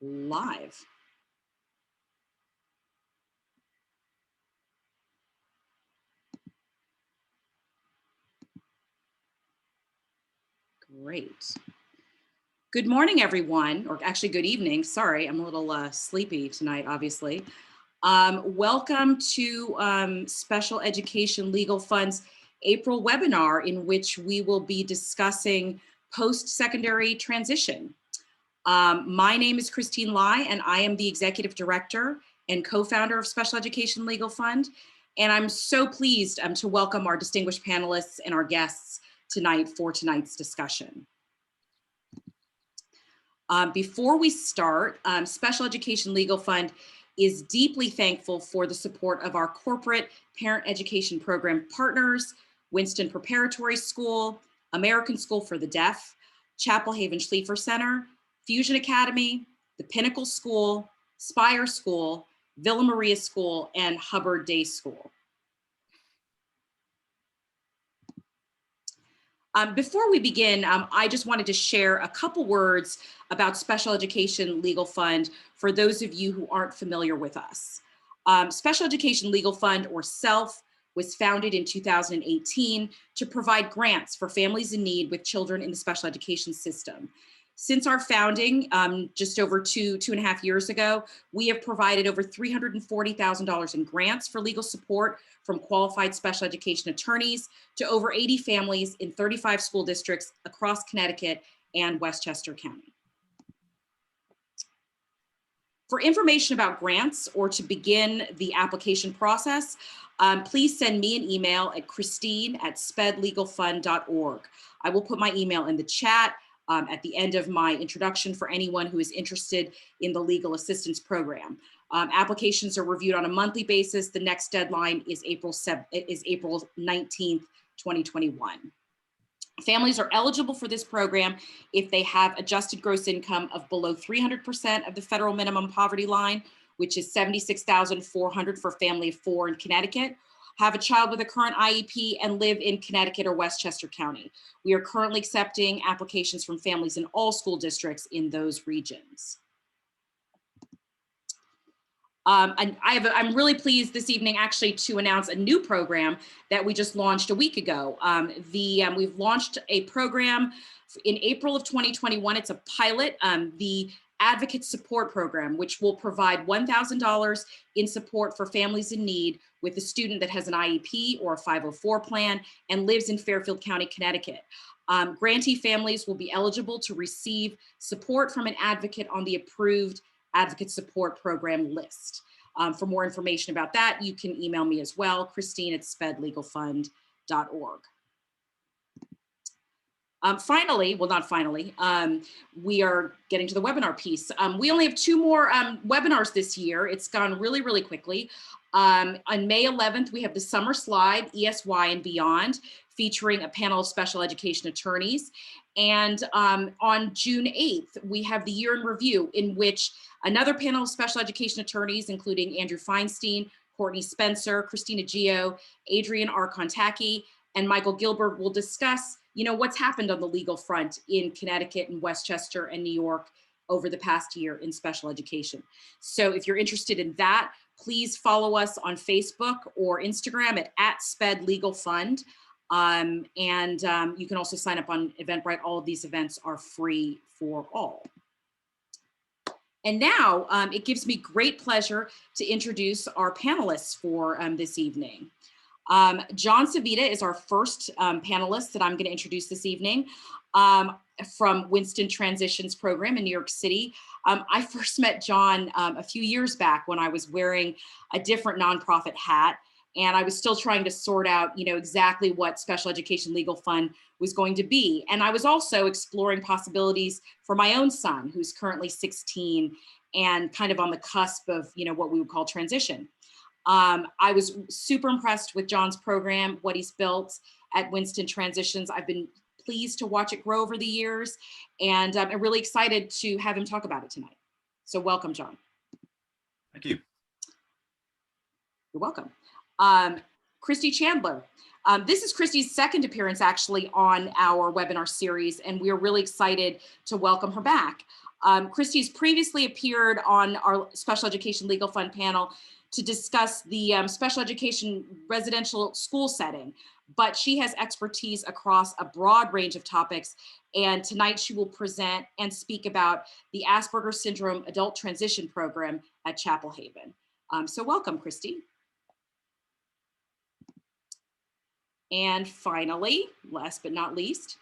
live. Great. Good morning, everyone, or actually good evening. Sorry, I'm a little sleepy tonight, obviously. Welcome to Special Education Legal Fund's April webinar, in which we will be discussing post-secondary transition. My name is Christine Lai, and I am the Executive Director and co-founder of Special Education Legal Fund. And I'm so pleased to welcome our distinguished panelists and our guests tonight for tonight's discussion. Before we start, Special Education Legal Fund is deeply thankful for the support of our corporate parent education program partners, Winston Preparatory School, American School for the Deaf, Chapel Haven Schleifer Center, Fusion Academy, the Pinnacle School, Spire School, Villa Maria School, and Hubbard Day School. Before we begin, I just wanted to share a couple words about Special Education Legal Fund for those of you who aren't familiar with us. Special Education Legal Fund, or SELF, was founded in 2018 to provide grants for families in need with children in the special education system. Since our founding, just over two and a half years ago, we have provided over $340,000 in grants for legal support from qualified special education attorneys to over 80 families in 35 school districts across Connecticut and Westchester County. For information about grants or to begin the application process, please send me an email at christine@spedlegalfund.org. I will put my email in the chat at the end of my introduction for anyone who is interested in the legal assistance program. Applications are reviewed on a monthly basis. The next deadline is April 19th, 2021. Families are eligible for this program if they have adjusted gross income of below 300% of the federal minimum poverty line, which is $76,400 for a family of 4 in Connecticut, have a child with a current IEP, and live in Connecticut or Westchester County. We are currently accepting applications from families in all school districts in those regions. And I'm really pleased this evening actually to announce a new program that we just launched a week ago. We've launched a program in April of 2021. It's a pilot, the Advocate Support Program, which will provide $1,000 in support for families in need with a student that has an IEP or a 504 plan and lives in Fairfield County, Connecticut. Grantee families will be eligible to receive support from an advocate on the approved Advocate Support Program list. For more information about that, you can email me as well, christine@spedlegalfund.org. Finally, well, not finally, we are getting to the webinar piece. We only have 2 more webinars this year. It's gone really, really quickly. On May 11th, we have the Summer Slide, ESY and Beyond, featuring a panel of special education attorneys. And on June 8th, we have the Year in Review, in which another panel of special education attorneys, including Andrew Feinstein, Courtney Spencer, Christina Gio, Adrian R. Contacchi, and Michael Gilbert, will discuss what's happened on the legal front in Connecticut and Westchester and New York over the past year in special education. So if you're interested in that, please follow us on Facebook or Instagram at @SpedLegalFund. You can also sign up on Eventbrite. All of these events are free for all. And now it gives me great pleasure to introduce our panelists for this evening. John Civita is our first panelist that I'm going to introduce this evening from Winston Transitions Program in New York City. I first met John a few years back when I was wearing a different nonprofit hat, and I was still trying to sort out, exactly what Special Education Legal Fund was going to be. And I was also exploring possibilities for my own son, who's currently 16 and kind of on the cusp of, what we would call transition. I was super impressed with John's program, what he's built at Winston Transitions. I've been pleased to watch it grow over the years, and I'm really excited to have him talk about it tonight. So welcome, John. Thank you. You're welcome. Christy Chandler. This is Christy's second appearance actually on our webinar series, and we are really excited to welcome her back. Christy's previously appeared on our Special Education Legal Fund panel to discuss the special education residential school setting, but she has expertise across a broad range of topics. And tonight she will present and speak about the Asperger Syndrome Adult Transition Program at Chapel Haven. So welcome, Christy. And finally, last but not least,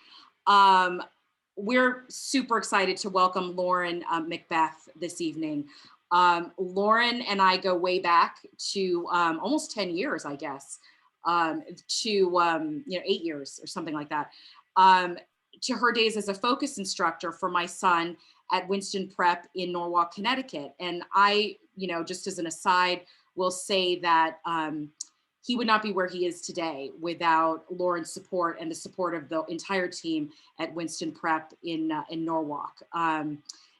we're super excited to welcome Lauren McBeth this evening. Lauren and I go way back to almost 10 years, I guess, to 8 years or something like that, to her days as a focus instructor for my son at Winston Prep in Norwalk, Connecticut. And I, just as an aside, will say that he would not be where he is today without Lauren's support and the support of the entire team at Winston Prep in Norwalk.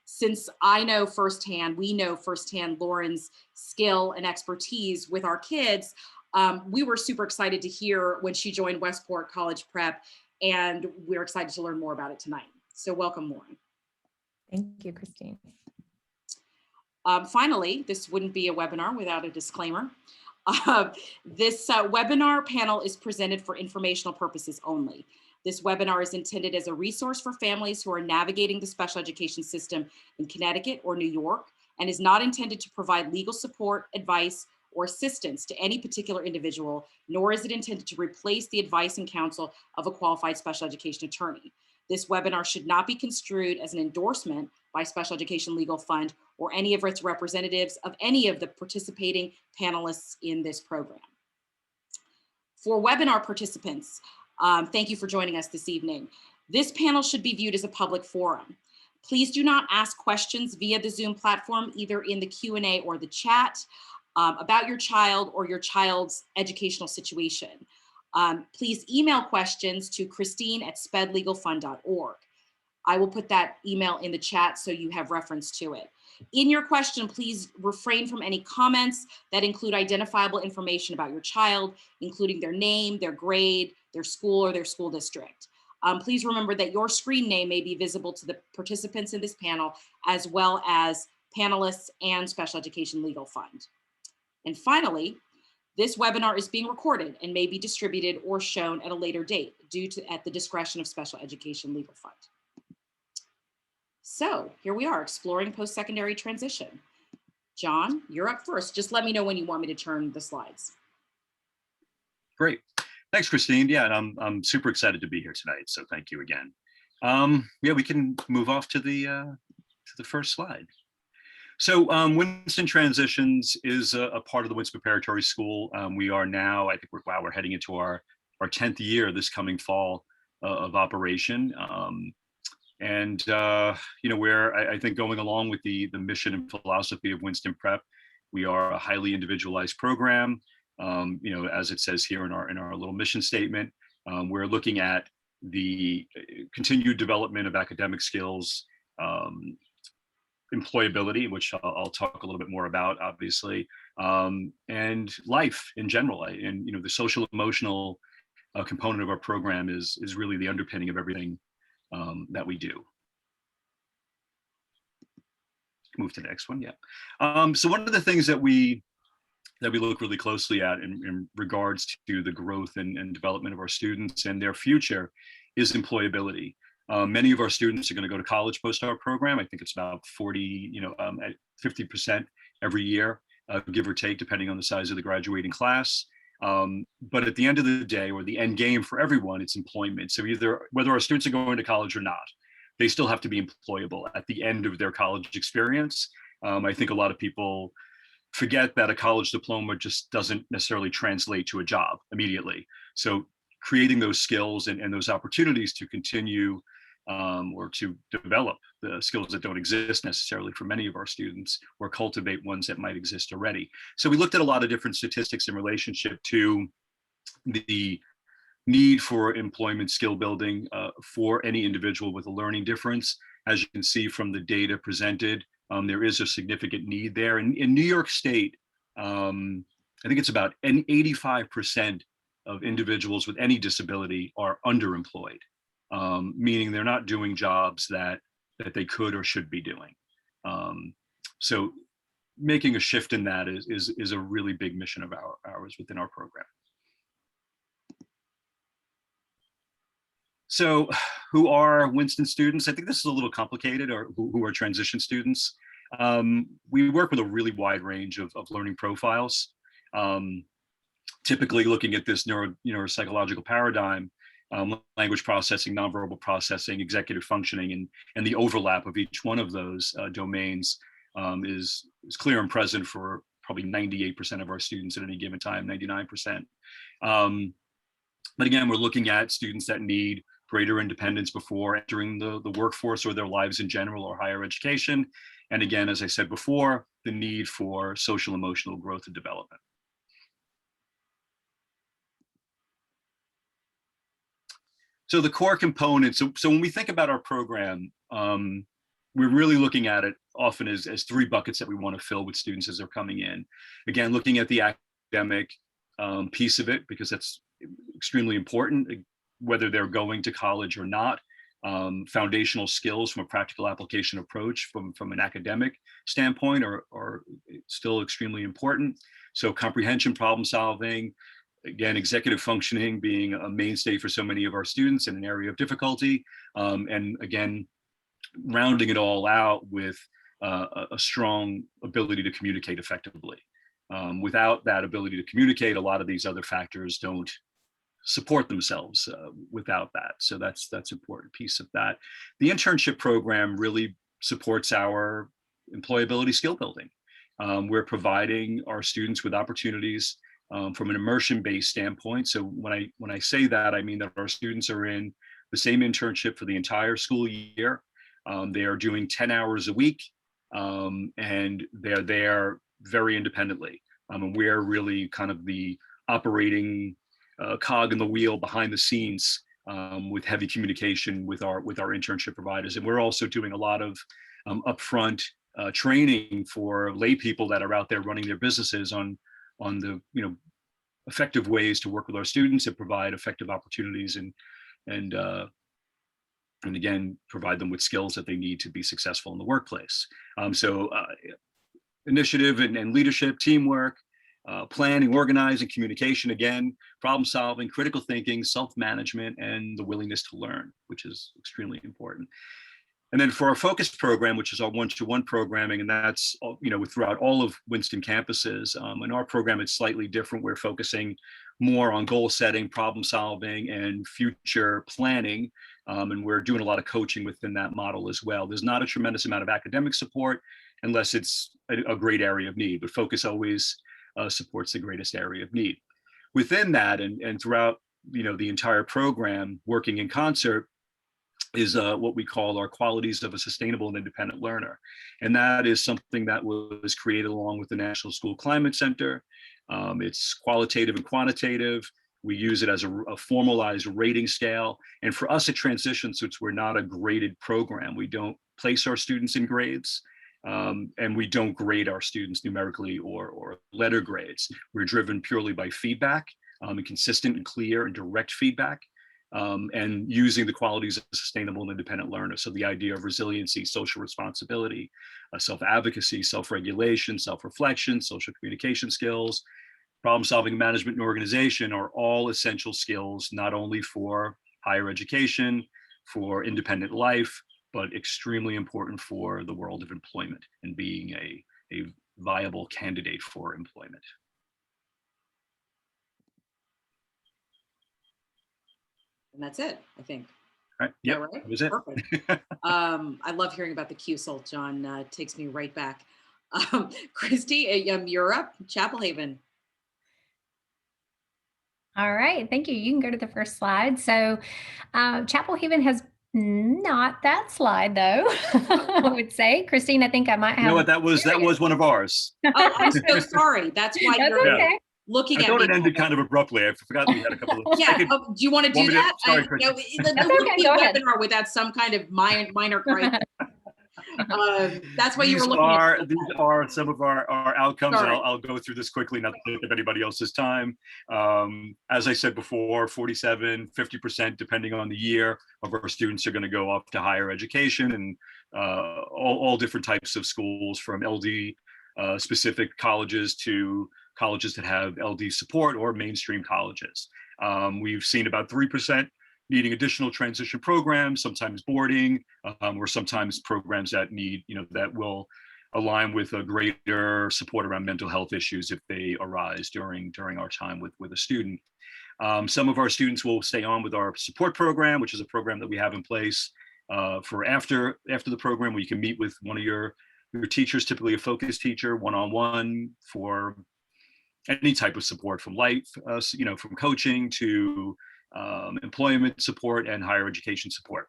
Since we know firsthand Lauren's skill and expertise with our kids, we were super excited to hear when she joined Westport College Prep, and we're excited to learn more about it tonight. So welcome, Lauren. Thank you, Christine. Finally, this wouldn't be a webinar without a disclaimer. This webinar panel is presented for informational purposes only. This webinar is intended as a resource for families who are navigating the special education system in Connecticut or New York, and is not intended to provide legal support, advice, or assistance to any particular individual, nor is it intended to replace the advice and counsel of a qualified special education attorney. This webinar should not be construed as an endorsement by Special Education Legal Fund or any of its representatives of any of the participating panelists in this program. For webinar participants, thank you for joining us this evening. This panel should be viewed as a public forum. Please do not ask questions via the Zoom platform, either in the Q&A or the chat, about your child or your child's educational situation. Please email questions to christine@spedlegalfund.org. I will put that email in the chat so you have reference to it. In your question, please refrain from any comments that include identifiable information about your child, including their name, their grade, their school, or their school district. Please remember that your screen name may be visible to the participants in this panel, as well as panelists and Special Education Legal Fund. And finally, this webinar is being recorded and may be distributed or shown at a later date at the discretion of Special Education Legal Fund. So here we are, exploring post-secondary transition. John, you're up first. Just let me know when you want me to turn the slides. Great. Thanks, Christine. Yeah, and I'm super excited to be here tonight. So thank you again. Yeah, we can move off to the first slide. So Winston Transitions is a part of the Winston Preparatory School. We are now, I think we're heading into our 10th year this coming fall of operation. We're, I think, going along with the mission and philosophy of Winston Prep. We are a highly individualized program. As it says here in our little mission statement, we're looking at the continued development of academic skills, employability, which I'll talk a little bit more about, obviously, and life in general. And the social emotional component of our program is really the underpinning of everything that we do. Move to the next one. Yeah. So one of the things that we look really closely at in regards to the growth and development of our students and their future is employability. Many of our students are going to go to college post our program. I think it's about 50% every year, give or take, depending on the size of the graduating class. But at the end of the day, or the end game for everyone, it's employment. So whether our students are going to college or not, they still have to be employable at the end of their college experience. I think a lot of people forget that a college diploma just doesn't necessarily translate to a job immediately. So creating those skills and those opportunities to continue or to develop the skills that don't exist necessarily for many of our students, or cultivate ones that might exist already. So we looked at a lot of different statistics in relationship to the need for employment skill building for any individual with a learning difference. As you can see from the data presented, there is a significant need there. In New York State, I think it's about 85% of individuals with any disability are underemployed, meaning they're not doing jobs that they could or should be doing. So making a shift in that is a really big mission of ours within our program. So who are Winston students? I think this is a little complicated, or who are transition students. We work with a really wide range of learning profiles, typically looking at this neuropsychological paradigm, language processing, nonverbal processing, executive functioning, and the overlap of each one of those domains is clear and present for probably 98% of our students at any given time, 99%. But again, we're looking at students that need greater independence before entering the workforce or their lives in general or higher education. And again, as I said before, the need for social emotional growth and development. So the core components, so when we think about our program, we're really looking at it often as three buckets that we want to fill with students as they're coming in. Again, looking at the academic piece of it, because that's extremely important, whether they're going to college or not. Foundational skills from a practical application approach from an academic standpoint are still extremely important. So comprehension, problem solving, again, executive functioning being a mainstay for so many of our students in an area of difficulty. And again, rounding it all out with a strong ability to communicate effectively. Without that ability to communicate, a lot of these other factors don't support themselves without that. So that's an important piece of that. The internship program really supports our employability skill building. We're providing our students with opportunities from an immersion-based standpoint. So when I say that, I mean that our students are in the same internship for the entire school year. They are doing 10 hours a week, and they're there very independently. And we're really kind of the operating cog in the wheel behind the scenes with heavy communication with our internship providers. And we're also doing a lot of upfront training for lay people that are out there running their businesses on the effective ways to work with our students and provide effective opportunities and again provide them with skills that they need to be successful in the workplace. So initiative and leadership, teamwork, planning, organizing, communication, again, problem solving, critical thinking, self-management, and the willingness to learn, which is extremely important. And then for our focus program, which is our one-to-one programming, and that's throughout all of Winston campuses. In our program, it's slightly different. We're focusing more on goal setting, problem solving, and future planning. And we're doing a lot of coaching within that model as well. There's not a tremendous amount of academic support unless it's a great area of need, but focus always supports the greatest area of need. Within that and throughout the entire program, working in concert, is what we call our qualities of a sustainable and independent learner. And that is something that was created along with the National School Climate Center. It's qualitative and quantitative. We use it as a formalized rating scale. And for us at Transition, since we're not a graded program, we don't place our students in grades. And we don't grade our students numerically or letter grades. We're driven purely by feedback and consistent and clear and direct feedback. And using the qualities of a sustainable and independent learner. So the idea of resiliency, social responsibility, self-advocacy, self-regulation, self-reflection, social communication skills, problem-solving, management, and organization are all essential skills, not only for higher education, for independent life, but extremely important for the world of employment and being a viable candidate for employment. And that's it, I think. Right. Yeah, right? That was it. Perfect. I love hearing about the QSOL, John. Takes me right back. Christy, you're up, Chapel Haven. All right, thank you. You can go to the first slide. So Chapel Haven has not that slide though, I would say. Christine, I think I might have. You know what, that was one of ours. Oh, I'm so sorry. That's why That's you're okay. looking I at thought me. it ended kind of abruptly. I forgot we had a couple of. Yeah, do you want to do that? Sorry, There That's wouldn't okay, be go a ahead. webinar without some kind of minor crisis. That's why you were These looking at these are some of our outcomes. And Sorry. I'll go through this quickly, not to take up anybody else's time. As I said before, 47, 50%, depending on the year, of our students are going to go off to higher education, and all different types of schools, from LD specific colleges to colleges that have LD support, or mainstream colleges. We've seen about 3% needing additional transition programs, sometimes boarding, or sometimes programs that need, that will align with a greater support around mental health issues if they arise during our time with a student. Some of our students will stay on with our support program, which is a program that we have in place for after the program, where you can meet with one of your teachers, typically a focus teacher, one-on-one, for any type of support, from life, from coaching to employment support and higher education support.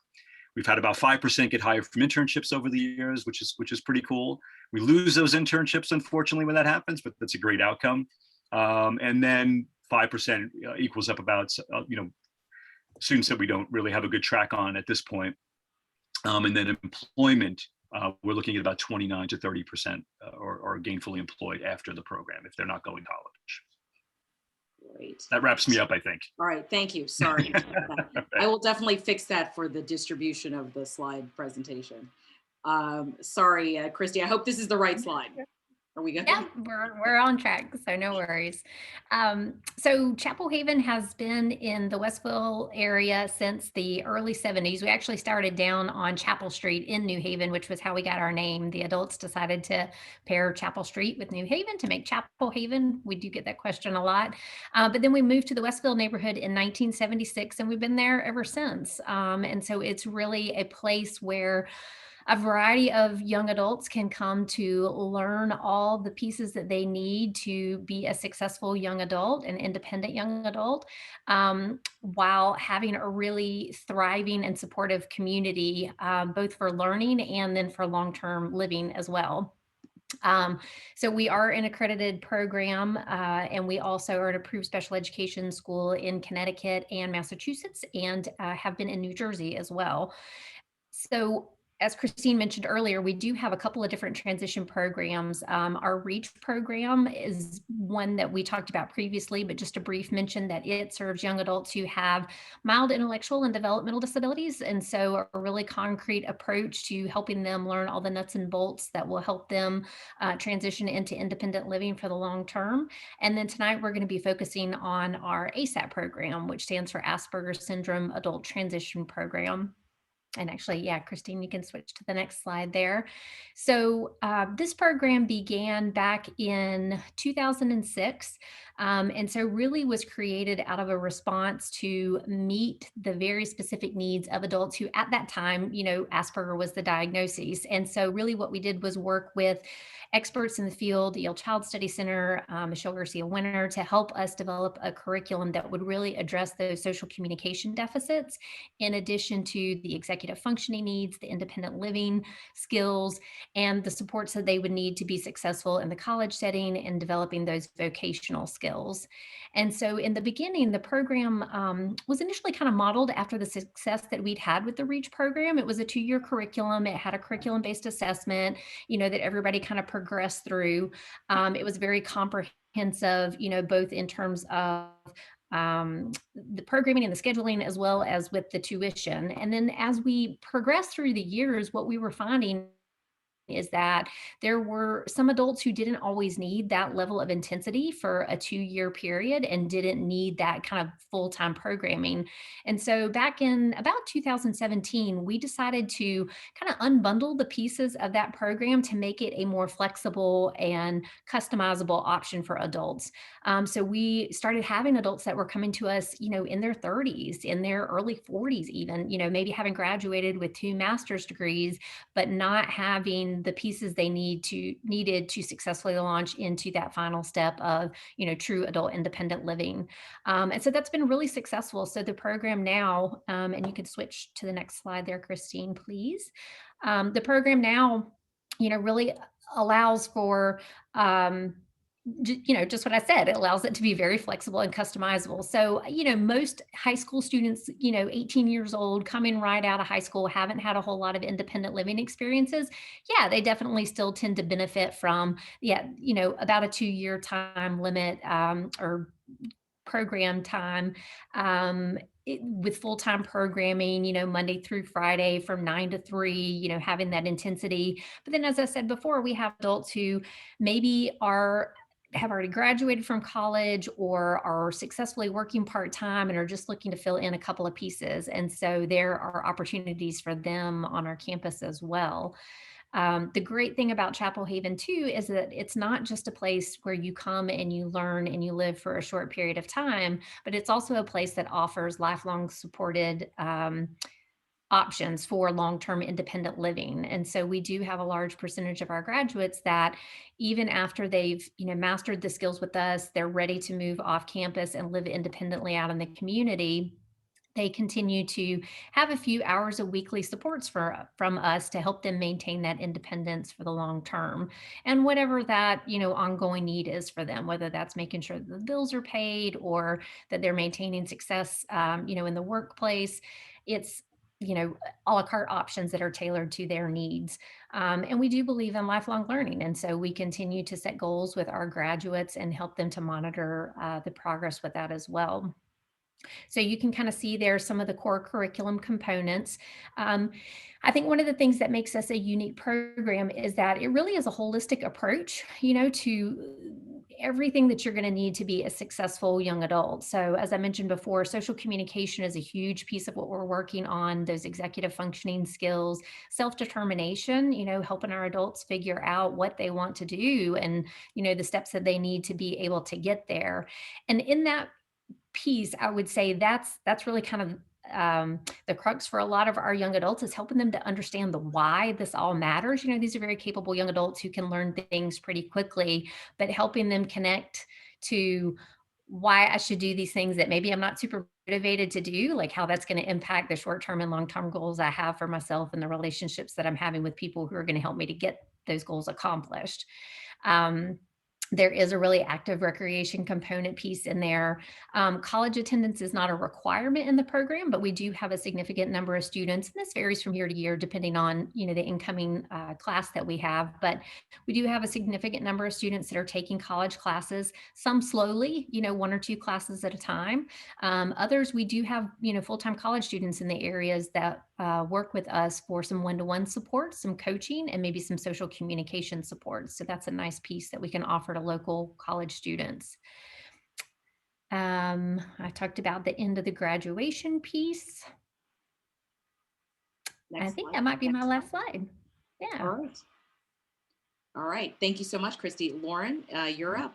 We've had about 5% get hired from internships over the years, which is pretty cool. We lose those internships, unfortunately, when that happens, but that's a great outcome. And then 5% equals up about, students that we don't really have a good track on at this point. And then employment, we're looking at about 29 to 30% are gainfully employed after the program if they're not going to college. Great. That wraps me up, I think. All right, thank you. Sorry. I will definitely fix that for the distribution of the slide presentation. Sorry, Christy, I hope this is the right slide. Are we good? Yeah, we're on track, so no worries. So Chapel Haven has been in the Westville area since the early 70s. We actually started down on Chapel Street in New Haven, which was how we got our name. The adults decided to pair Chapel Street with New Haven to make Chapel Haven. We do get that question a lot. But then we moved to the Westville neighborhood in 1976, and we've been there ever since. And so it's really a place where a variety of young adults can come to learn all the pieces that they need to be a successful young adult, an independent young adult, while having a really thriving and supportive community, both for learning and then for long-term living as well. So we are an accredited program, and we also are an approved special education school in Connecticut and Massachusetts, and have been in New Jersey as well. So as Christine mentioned earlier, we do have a couple of different transition programs. Our REACH program is one that we talked about previously, but just a brief mention that it serves young adults who have mild intellectual and developmental disabilities. And so a really concrete approach to helping them learn all the nuts and bolts that will help them transition into independent living for the long term. And then tonight we're going to be focusing on our ASAT program, which stands for Asperger's Syndrome Adult Transition Program. And actually, yeah, Christine, you can switch to the next slide there. So this program began back in 2006. And so really was created out of a response to meet the very specific needs of adults who at that time, Asperger was the diagnosis. And so really what we did was work with experts in the field, the Yale Child Study Center, Michelle Garcia Winter, to help us develop a curriculum that would really address those social communication deficits, in addition to the executive functioning needs, the independent living skills, and the supports that they would need to be successful in the college setting and developing those vocational skills. And so in the beginning, the program was initially kind of modeled after the success that we'd had with the REACH program. It was a 2-year curriculum. It had a curriculum-based assessment, that everybody kind of progressed through. It was very comprehensive, both in terms of the programming and the scheduling, as well as with the tuition. And then as we progressed through the years, what we were finding is that there were some adults who didn't always need that level of intensity for a 2-year period and didn't need that kind of full-time programming. And so back in about 2017, we decided to kind of unbundle the pieces of that program to make it a more flexible and customizable option for adults. So we started having adults that were coming to us, in their 30s, in their early 40s even, maybe having graduated with 2 master's degrees, but not having the pieces they needed to successfully launch into that final step of, true adult independent living. And so that's been really successful. So the program now, and you can switch to the next slide there, Christine, please. The program now, really allows for, just what I said, it allows it to be very flexible and customizable. So, most high school students, 18 years old, coming right out of high school, haven't had a whole lot of independent living experiences. Yeah, they definitely still tend to benefit from, about a 2-year time limit or program time. with full-time programming, Monday through Friday from 9 to 3, having that intensity. But then, as I said before, we have adults who maybe have already graduated from college or are successfully working part-time and are just looking to fill in a couple of pieces. And so there are opportunities for them on our campus as well. The great thing about Chapel Haven too is that it's not just a place where you come and you learn and you live for a short period of time, but it's also a place that offers lifelong supported options for long-term independent living. And so we do have a large percentage of our graduates that even after they've, mastered the skills with us, they're ready to move off campus and live independently out in the community. They continue to have a few hours of weekly supports from us to help them maintain that independence for the long term. And whatever that, ongoing need is for them, whether that's making sure that the bills are paid or that they're maintaining success, in the workplace, it's, a la carte options that are tailored to their needs. And we do believe in lifelong learning. And so we continue to set goals with our graduates and help them to monitor the progress with that as well. So you can kind of see there some of the core curriculum components. I think one of the things that makes us a unique program is that it really is a holistic approach, to everything that you're going to need to be a successful young adult. So as I mentioned before, social communication is a huge piece of what we're working on, those executive functioning skills, self-determination, helping our adults figure out what they want to do and, the steps that they need to be able to get there. And in that piece, I would say that's really kind of the crux for a lot of our young adults is helping them to understand the why this all matters. These are very capable young adults who can learn things pretty quickly, but helping them connect to why I should do these things that maybe I'm not super motivated to do, like how that's going to impact the short-term and long-term goals I have for myself and the relationships that I'm having with people who are going to help me to get those goals accomplished. There is a really active recreation component piece in there. College attendance is not a requirement in the program, but we do have a significant number of students, and this varies from year to year depending on the incoming class that we have. But we do have a significant number of students that are taking college classes, some slowly, 1 or 2 classes at a time. Others, we do have full-time college students in the areas that work with us for some one-to-one support, some coaching, and maybe some social communication support. So that's a nice piece that we can offer to local college students. I talked about the end of the graduation piece. I think that might be my last slide. Yeah. All right. All right. Thank you so much, Christy. Lauren, you're up.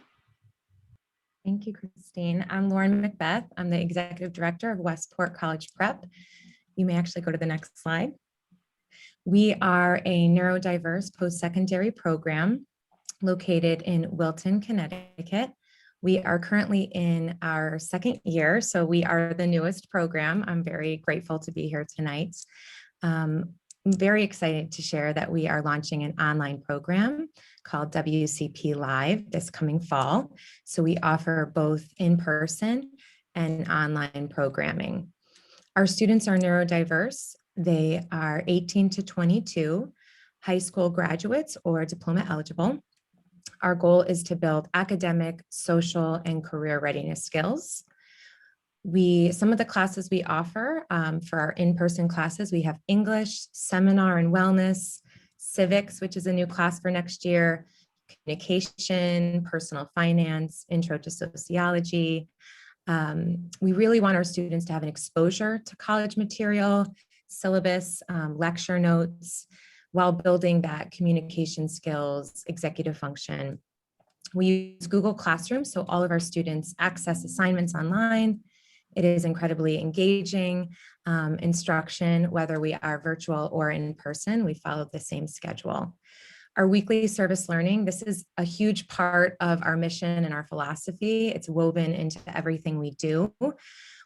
Thank you, Christine. I'm Lauren McBeth. I'm the Executive Director of Westport College Prep. You may actually go to the next slide. We are a neurodiverse post-secondary program located in Wilton, Connecticut. We are currently in our 2nd year, so we are the newest program. I'm very grateful to be here tonight. I'm very excited to share that we are launching an online program called WCP Live this coming fall. So we offer both in-person and online programming. Our students are neurodiverse. They are 18 to 22, high school graduates or diploma eligible. Our goal is to build academic, social, and career readiness skills. Some of the classes we offer for our in-person classes, we have English, seminar and wellness, civics, which is a new class for next year, communication, personal finance, intro to sociology. We really want our students to have an exposure to college material, syllabus, lecture notes, while building that communication skills, executive function. We use Google Classroom, so all of our students access assignments online. It is incredibly engaging instruction, whether we are virtual or in person, we follow the same schedule. Our weekly service learning, this is a huge part of our mission and our philosophy. It's woven into everything we do.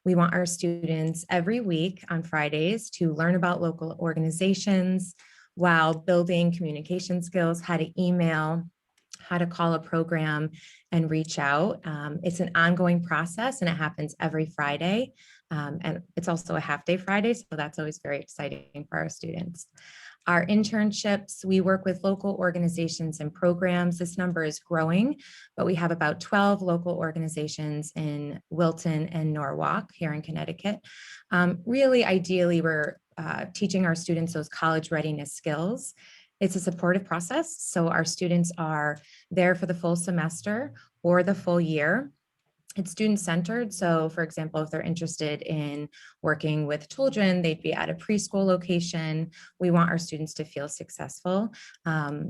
We want our students every week on Fridays to learn about local organizations while building communication skills, how to email, how to call a program and reach out. It's an ongoing process and it happens every Friday. And it's also a half-day Friday, so that's always very exciting for our students. Our internships, we work with local organizations and programs. This number is growing, but we have about 12 local organizations in Wilton and Norwalk here in Connecticut. Really, ideally, we're teaching our students those college readiness skills. It's a supportive process, so our students are there for the full semester or the full year. It's student-centered, so for example, if they're interested in working with children, they'd be at a preschool location. We want our students to feel successful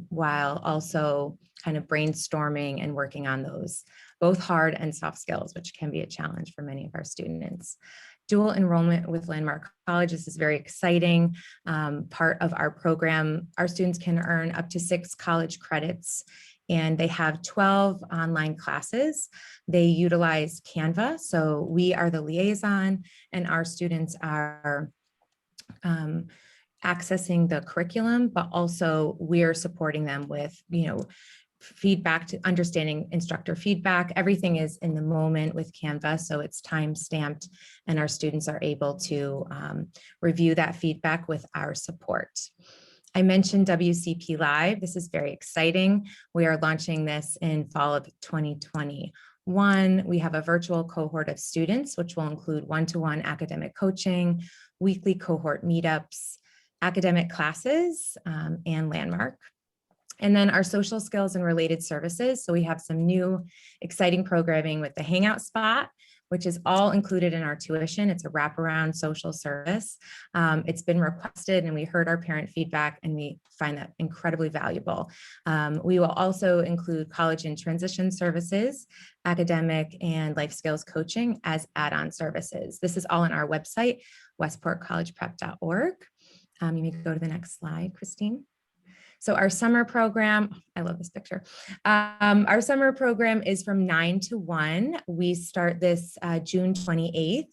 while also kind of brainstorming and working on those both hard and soft skills, which can be a challenge for many of our students. Dual enrollment with Landmark College. This is very exciting part of our program. Our students can earn up to 6 college credits, and they have 12 online classes. They utilize Canva, so we are the liaison, and our students are accessing the curriculum, but also we're supporting them with, feedback to understanding instructor feedback. Everything is in the moment with Canva, so it's time stamped, and our students are able to review that feedback with our support. I mentioned WCP Live. This is very exciting. We are launching this in fall of 2021. We have a virtual cohort of students, which will include one-to-one academic coaching, weekly cohort meetups, academic classes, and Landmark. And then our social skills and related services. So we have some new exciting programming with the Hangout Spot, which is all included in our tuition. It's a wraparound social service. It's been requested, and we heard our parent feedback, and we find that incredibly valuable. We will also include college and transition services, academic and life skills coaching as add-on services. This is all on our website, westportcollegeprep.org. You may go to the next slide, Christine. So our summer program, I love this picture. Our summer program is from 9 to 1. We start this June 28th,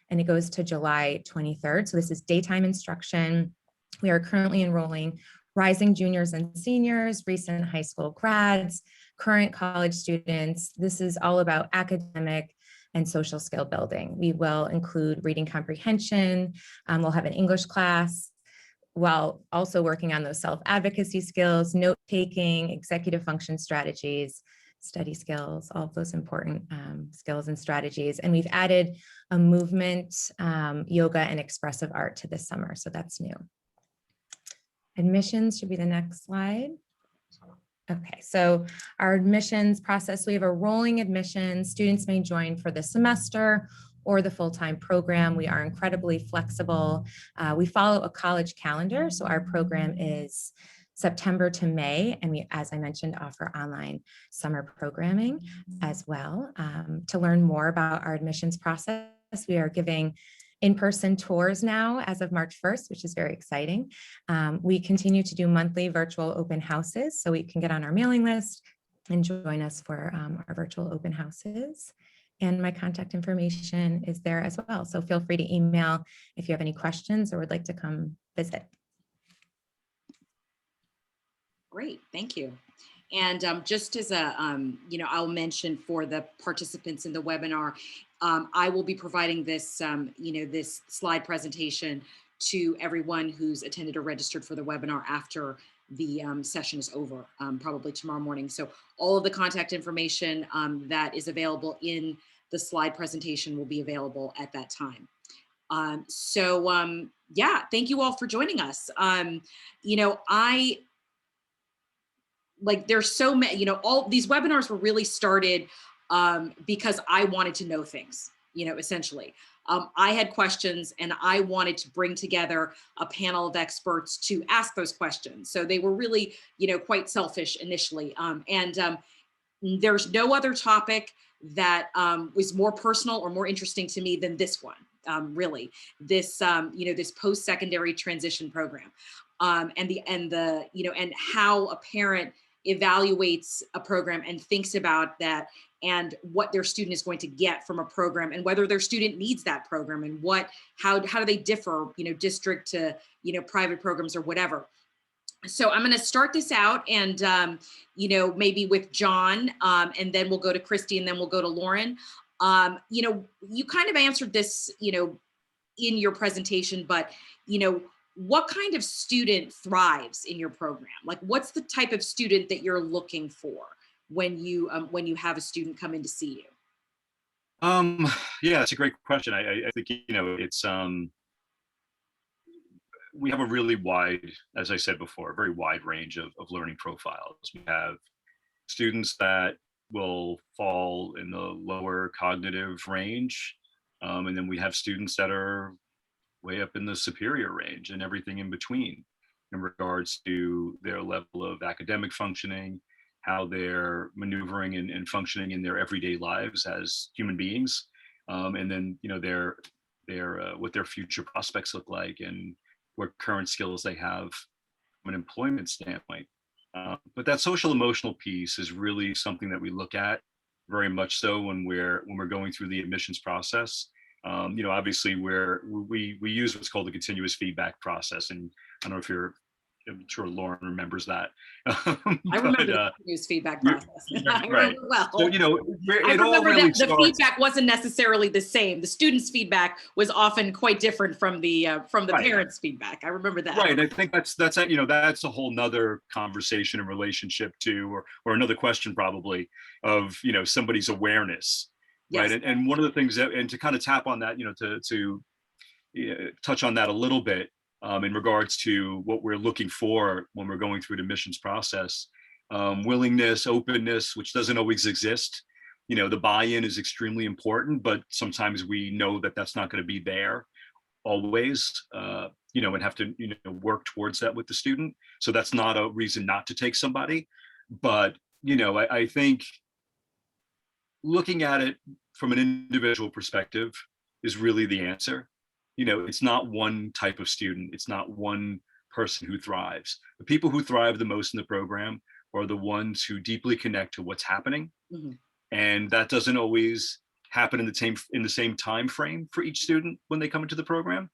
and it goes to July 23rd. So this is daytime instruction. We are currently enrolling rising juniors and seniors, recent high school grads, current college students. This is all about academic and social skill building. We will include reading comprehension. We'll have an English class, while also working on those self-advocacy skills, note-taking, executive function strategies, study skills, all of those important skills and strategies. And we've added a movement, yoga, and expressive art to this summer, so that's new. Admissions should be the next slide. Okay, so our admissions process, we have a rolling admission. Students may join for the semester or the full-time program. We are incredibly flexible. We follow a college calendar, so our program is September to May, and we, as I mentioned, offer online summer programming as well. To learn more about our admissions process, we are giving in-person tours now as of March 1st, which is very exciting. We continue to do monthly virtual open houses, so we can get on our mailing list and join us for our virtual open houses. And my contact information is there as well. So feel free to email if you have any questions or would like to come visit. Great, thank you. And just as a, I'll mention for the participants in the webinar, I will be providing this, this slide presentation to everyone who's attended or registered for the webinar after the session is over, probably tomorrow morning. So all of the contact information that is available in the slide presentation will be available at that time. Yeah, thank you all for joining us. There's so many, all these webinars were really started because I wanted to know things, essentially. I had questions and I wanted to bring together a panel of experts to ask those questions. So they were really, quite selfish initially. There's no other topic that was more personal or more interesting to me than this one, really. This, this post-secondary transition program, and how a parent evaluates a program and thinks about that, and what their student is going to get from a program, and whether their student needs that program, and how do they differ, district to, private programs or whatever. So I'm going to start this out, and maybe with John, and then we'll go to Christy, and then we'll go to Lauren. You kind of answered this, in your presentation, but what kind of student thrives in your program? Like, what's the type of student that you're looking for when you have a student come in to see you? Yeah, it's a great question. I think, it's, we have a really wide, as I said before, a very wide range of learning profiles. We have students that will fall in the lower cognitive range. And then we have students that are way up in the superior range and everything in between in regards to their level of academic functioning, how they're maneuvering and functioning in their everyday lives as human beings. And then, their what their future prospects look like and what current skills they have from an employment standpoint. But that social emotional piece is really something that we look at very much so when we're going through the admissions process. Obviously we use what's called the continuous feedback process, and I don't know if I'm sure Lauren remembers that. I remember the continuous feedback process. I remember right. well. So, I it all remember really that the starts. feedback wasn't necessarily the same. The students' feedback was often quite different from the Right. parents' feedback. I remember that. Right. I think that's a whole nother conversation and relationship to, or another question probably of, somebody's awareness. Yes. Right. And one of the things that, and to kind of tap on that, to touch on that a little bit, in regards to what we're looking for when we're going through the admissions process, willingness, openness, which doesn't always exist. The buy-in is extremely important, but sometimes we know that that's not going to be there always, and have to, work towards that with the student. So that's not a reason not to take somebody. But, I think looking at it from an individual perspective is really the answer. It's not one type of student. It's not one person who thrives. The people who thrive the most in the program are the ones who deeply connect to what's happening. Mm-hmm. And that doesn't always happen in the same time frame for each student when they come into the program.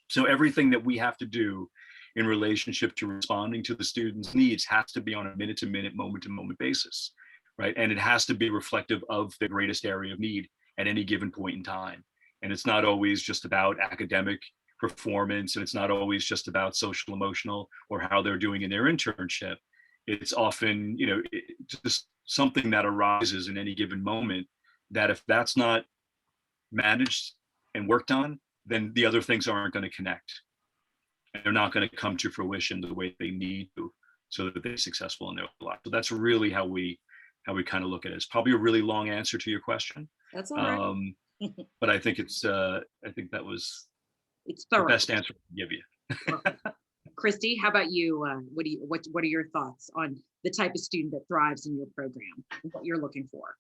So everything that we have to do in relationship to responding to the students' needs has to be on a minute-to-minute, moment-to-moment basis, right? And it has to be reflective of the greatest area of need at any given point in time. And it's not always just about academic performance, and it's not always just about social emotional or how they're doing in their internship. It's often, just something that arises in any given moment that if that's not managed and worked on, then the other things aren't going to connect. And they're not going to come to fruition the way they need to so that they're successful in their life. So that's really how we kind of look at it. It's probably a really long answer to your question. That's all right. But I think it's that was It's the thorough. best answer I can give you. Christy, how about you? What are your thoughts on the type of student that thrives in your program and what you're looking for?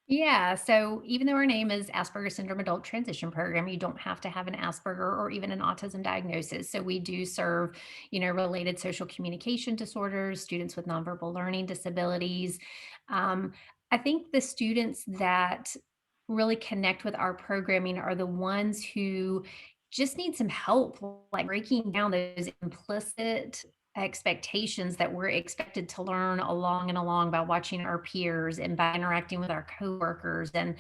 Yeah, so even though our name is Asperger Syndrome Adult Transition Program, you don't have to have an Asperger or even an autism diagnosis. So we do serve, related social communication disorders, students with nonverbal learning disabilities. I think the students that really connect with our programming are the ones who just need some help, like breaking down those implicit expectations that we're expected to learn along and along by watching our peers and by interacting with our coworkers and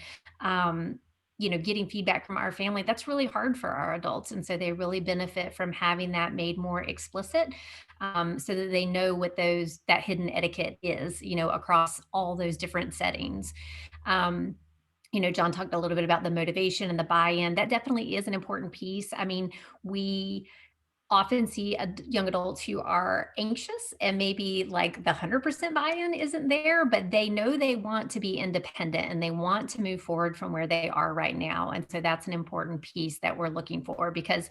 getting feedback from our family. That's really hard for our adults, and so they really benefit from having that made more explicit, so that they know what that hidden etiquette is, across all those different settings. John talked a little bit about the motivation and the buy-in. That definitely is an important piece. I mean, we often see young adults who are anxious and maybe like the 100% buy-in isn't there, but they know they want to be independent and they want to move forward from where they are right now. And so that's an important piece that we're looking for, because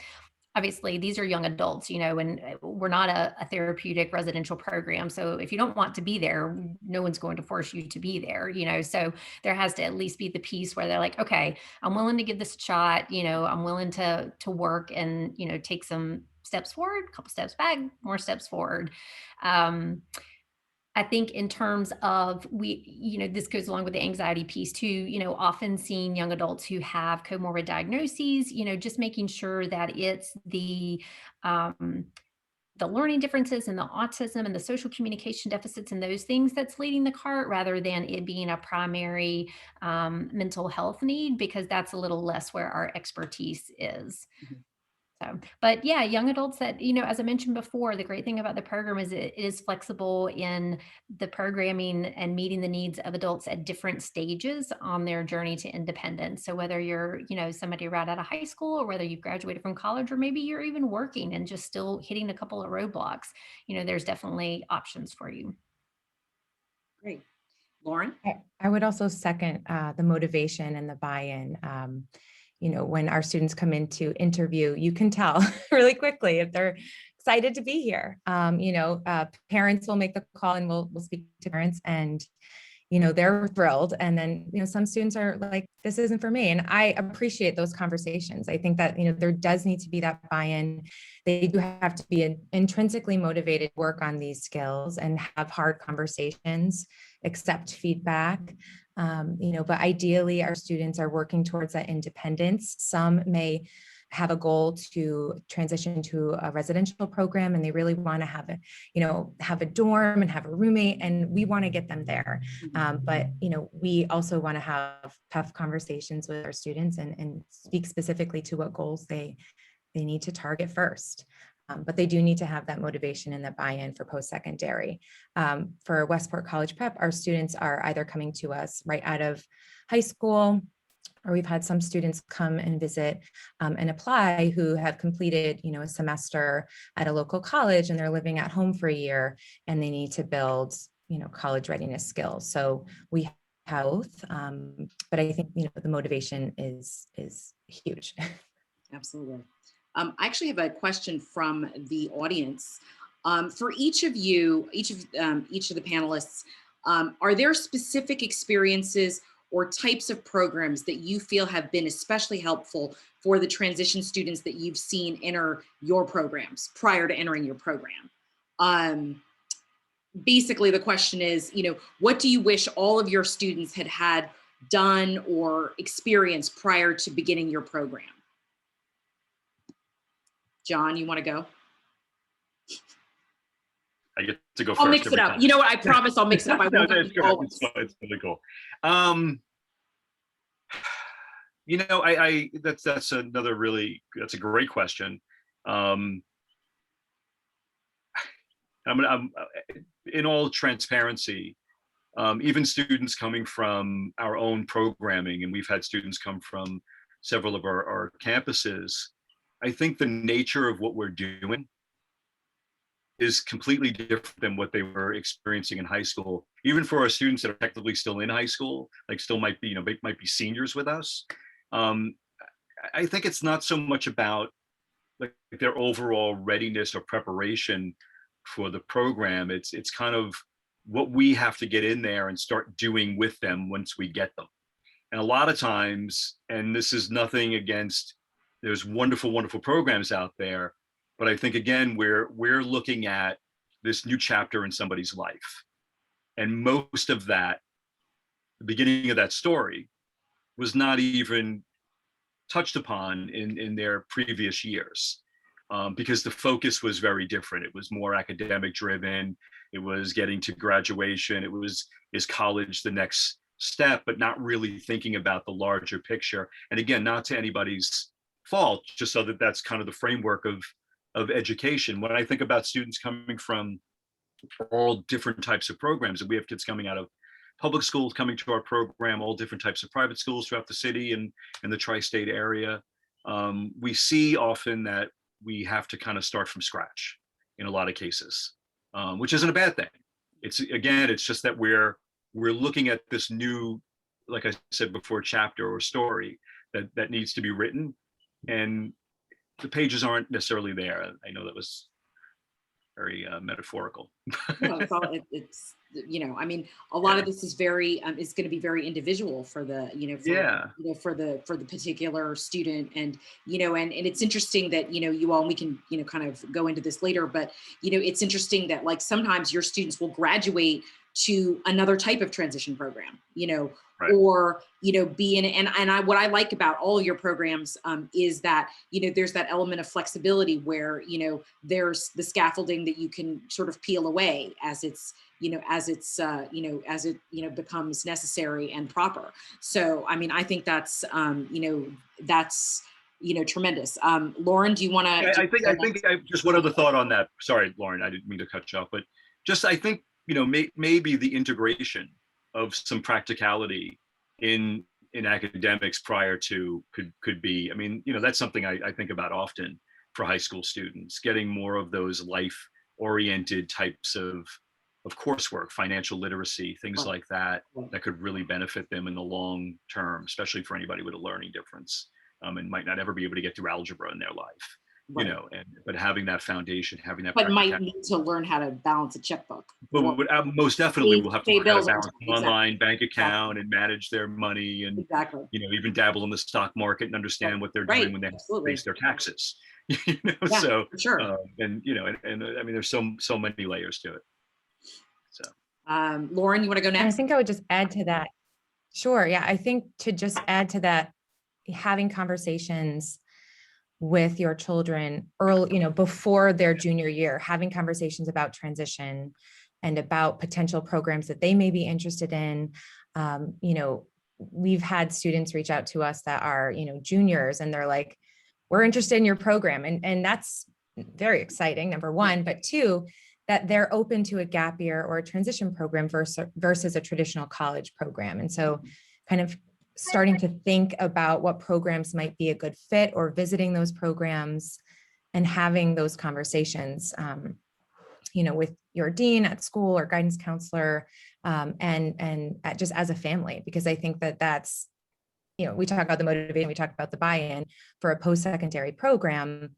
obviously these are young adults, and we're not a therapeutic residential program. So if you don't want to be there, no one's going to force you to be there, so there has to at least be the piece where they're like, okay, I'm willing to give this a shot. I'm willing to work and, take some steps forward, a couple steps back, more steps forward. I think in terms of this goes along with the anxiety piece too, often seeing young adults who have comorbid diagnoses, just making sure that it's the learning differences and the autism and the social communication deficits and those things that's leading the cart, rather than it being a primary mental health need, because that's a little less where our expertise is. So, but yeah, young adults that, as I mentioned before, the great thing about the program is it is flexible in the programming and meeting the needs of adults at different stages on their journey to independence. So whether you're, somebody right out of high school, or whether you've graduated from college, or maybe you're even working and just still hitting a couple of roadblocks, there's definitely options for you. Great. Lauren? I would also second the motivation and the buy-in. When our students come in to interview, you can tell really quickly if they're excited to be here. Parents will make the call, and we'll speak to parents, and they're thrilled. And then, some students are like, this isn't for me. And I appreciate those conversations. I think that, there does need to be that buy-in. They do have to be intrinsically motivated to work on these skills and have hard conversations, accept feedback. But ideally our students are working towards that independence. Some may have a goal to transition to a residential program, and they really want to have a dorm and have a roommate, and we want to get them there. But we also want to have tough conversations with our students and speak specifically to what goals they need to target first. But they do need to have that motivation and that buy-in for post-secondary. For Westport College Prep, our students are either coming to us right out of high school, or we've had some students come and visit and apply who have completed, a semester at a local college, and they're living at home for a year, and they need to build, college readiness skills. So we have both, but I think, the motivation is huge. Absolutely. I actually have a question from the audience. For each of you, each of the panelists, are there specific experiences or types of programs that you feel have been especially helpful for the transition students that you've seen enter your programs prior to entering your program? Basically, the question is, what do you wish all of your students had done or experienced prior to beginning your program? John, you want to go? I get to go first. I'll mix it up. Time. You know what? I promise I'll mix it up. I won't it's really cool. That's another that's a great question. I'm in all transparency, even students coming from our own programming, and we've had students come from several of our campuses. I think the nature of what we're doing is completely different than what they were experiencing in high school. Even for our students that are technically still in high school, like still might be seniors with us. I think it's not so much about like their overall readiness or preparation for the program. It's kind of what we have to get in there and start doing with them once we get them. And a lot of times, and this is nothing against, there's wonderful, wonderful programs out there, but I think again, we're looking at this new chapter in somebody's life. And most of that, the beginning of that story, was not even touched upon in their previous years, because the focus was very different. It was more academic driven. It was getting to graduation. It was, is college the next step, but not really thinking about the larger picture. And again, not to anybody's fault, just so that that's kind of the framework of education. When I think about students coming from all different types of programs, and we have kids coming out of public schools coming to our program, all different types of private schools throughout the city and in the tri-state area, we see often that we have to kind of start from scratch in a lot of cases, which isn't a bad thing. It's just that we're looking at this new, like I said before, chapter or story that needs to be written, and the pages aren't necessarily there. I know that was very metaphorical. No, it's I mean, a lot of this is very is going to be very individual for the for the particular student, and and it's interesting that you all, and we can kind of go into this later, but it's interesting that like sometimes your students will graduate to another type of transition program, right, or be in, and what I like about all your programs is that there's that element of flexibility where there's the scaffolding that you can sort of peel away as it's as it becomes necessary and proper. So I mean, I think that's that's tremendous. Lauren, do you want to? I think I just one other thought on that. Sorry, Lauren, I didn't mean to cut you off, but just I think maybe the integration of some practicality in academics prior to could be. I mean, that's something I think about often for high school students, getting more of those life-oriented types of coursework, financial literacy, things like that, that could really benefit them in the long term, especially for anybody with a learning difference, and might not ever be able to get through algebra in their life, but having that foundation, having that. But might need to learn how to balance a checkbook. But most definitely will have to learn how to balance an online bank account and manage their money, and even dabble in the stock market and understand what they're doing when they face their taxes. So for sure. And I mean, there's so many layers to it. So, Lauren, you want to go next? I think I would just add to that. Sure. Yeah. I think to just add to that, having conversations with your children early, before their junior year, having conversations about transition and about potential programs that they may be interested in. We've had students reach out to us that are, juniors, and they're like, we're interested in your program. And that's very exciting, number one, but two, that they're open to a gap year or a transition program versus a traditional college program. And so kind of starting to think about what programs might be a good fit, or visiting those programs and having those conversations, with your dean at school or guidance counselor, and just as a family, because I think that's, we talk about the motivation, we talk about the buy-in for a post-secondary program.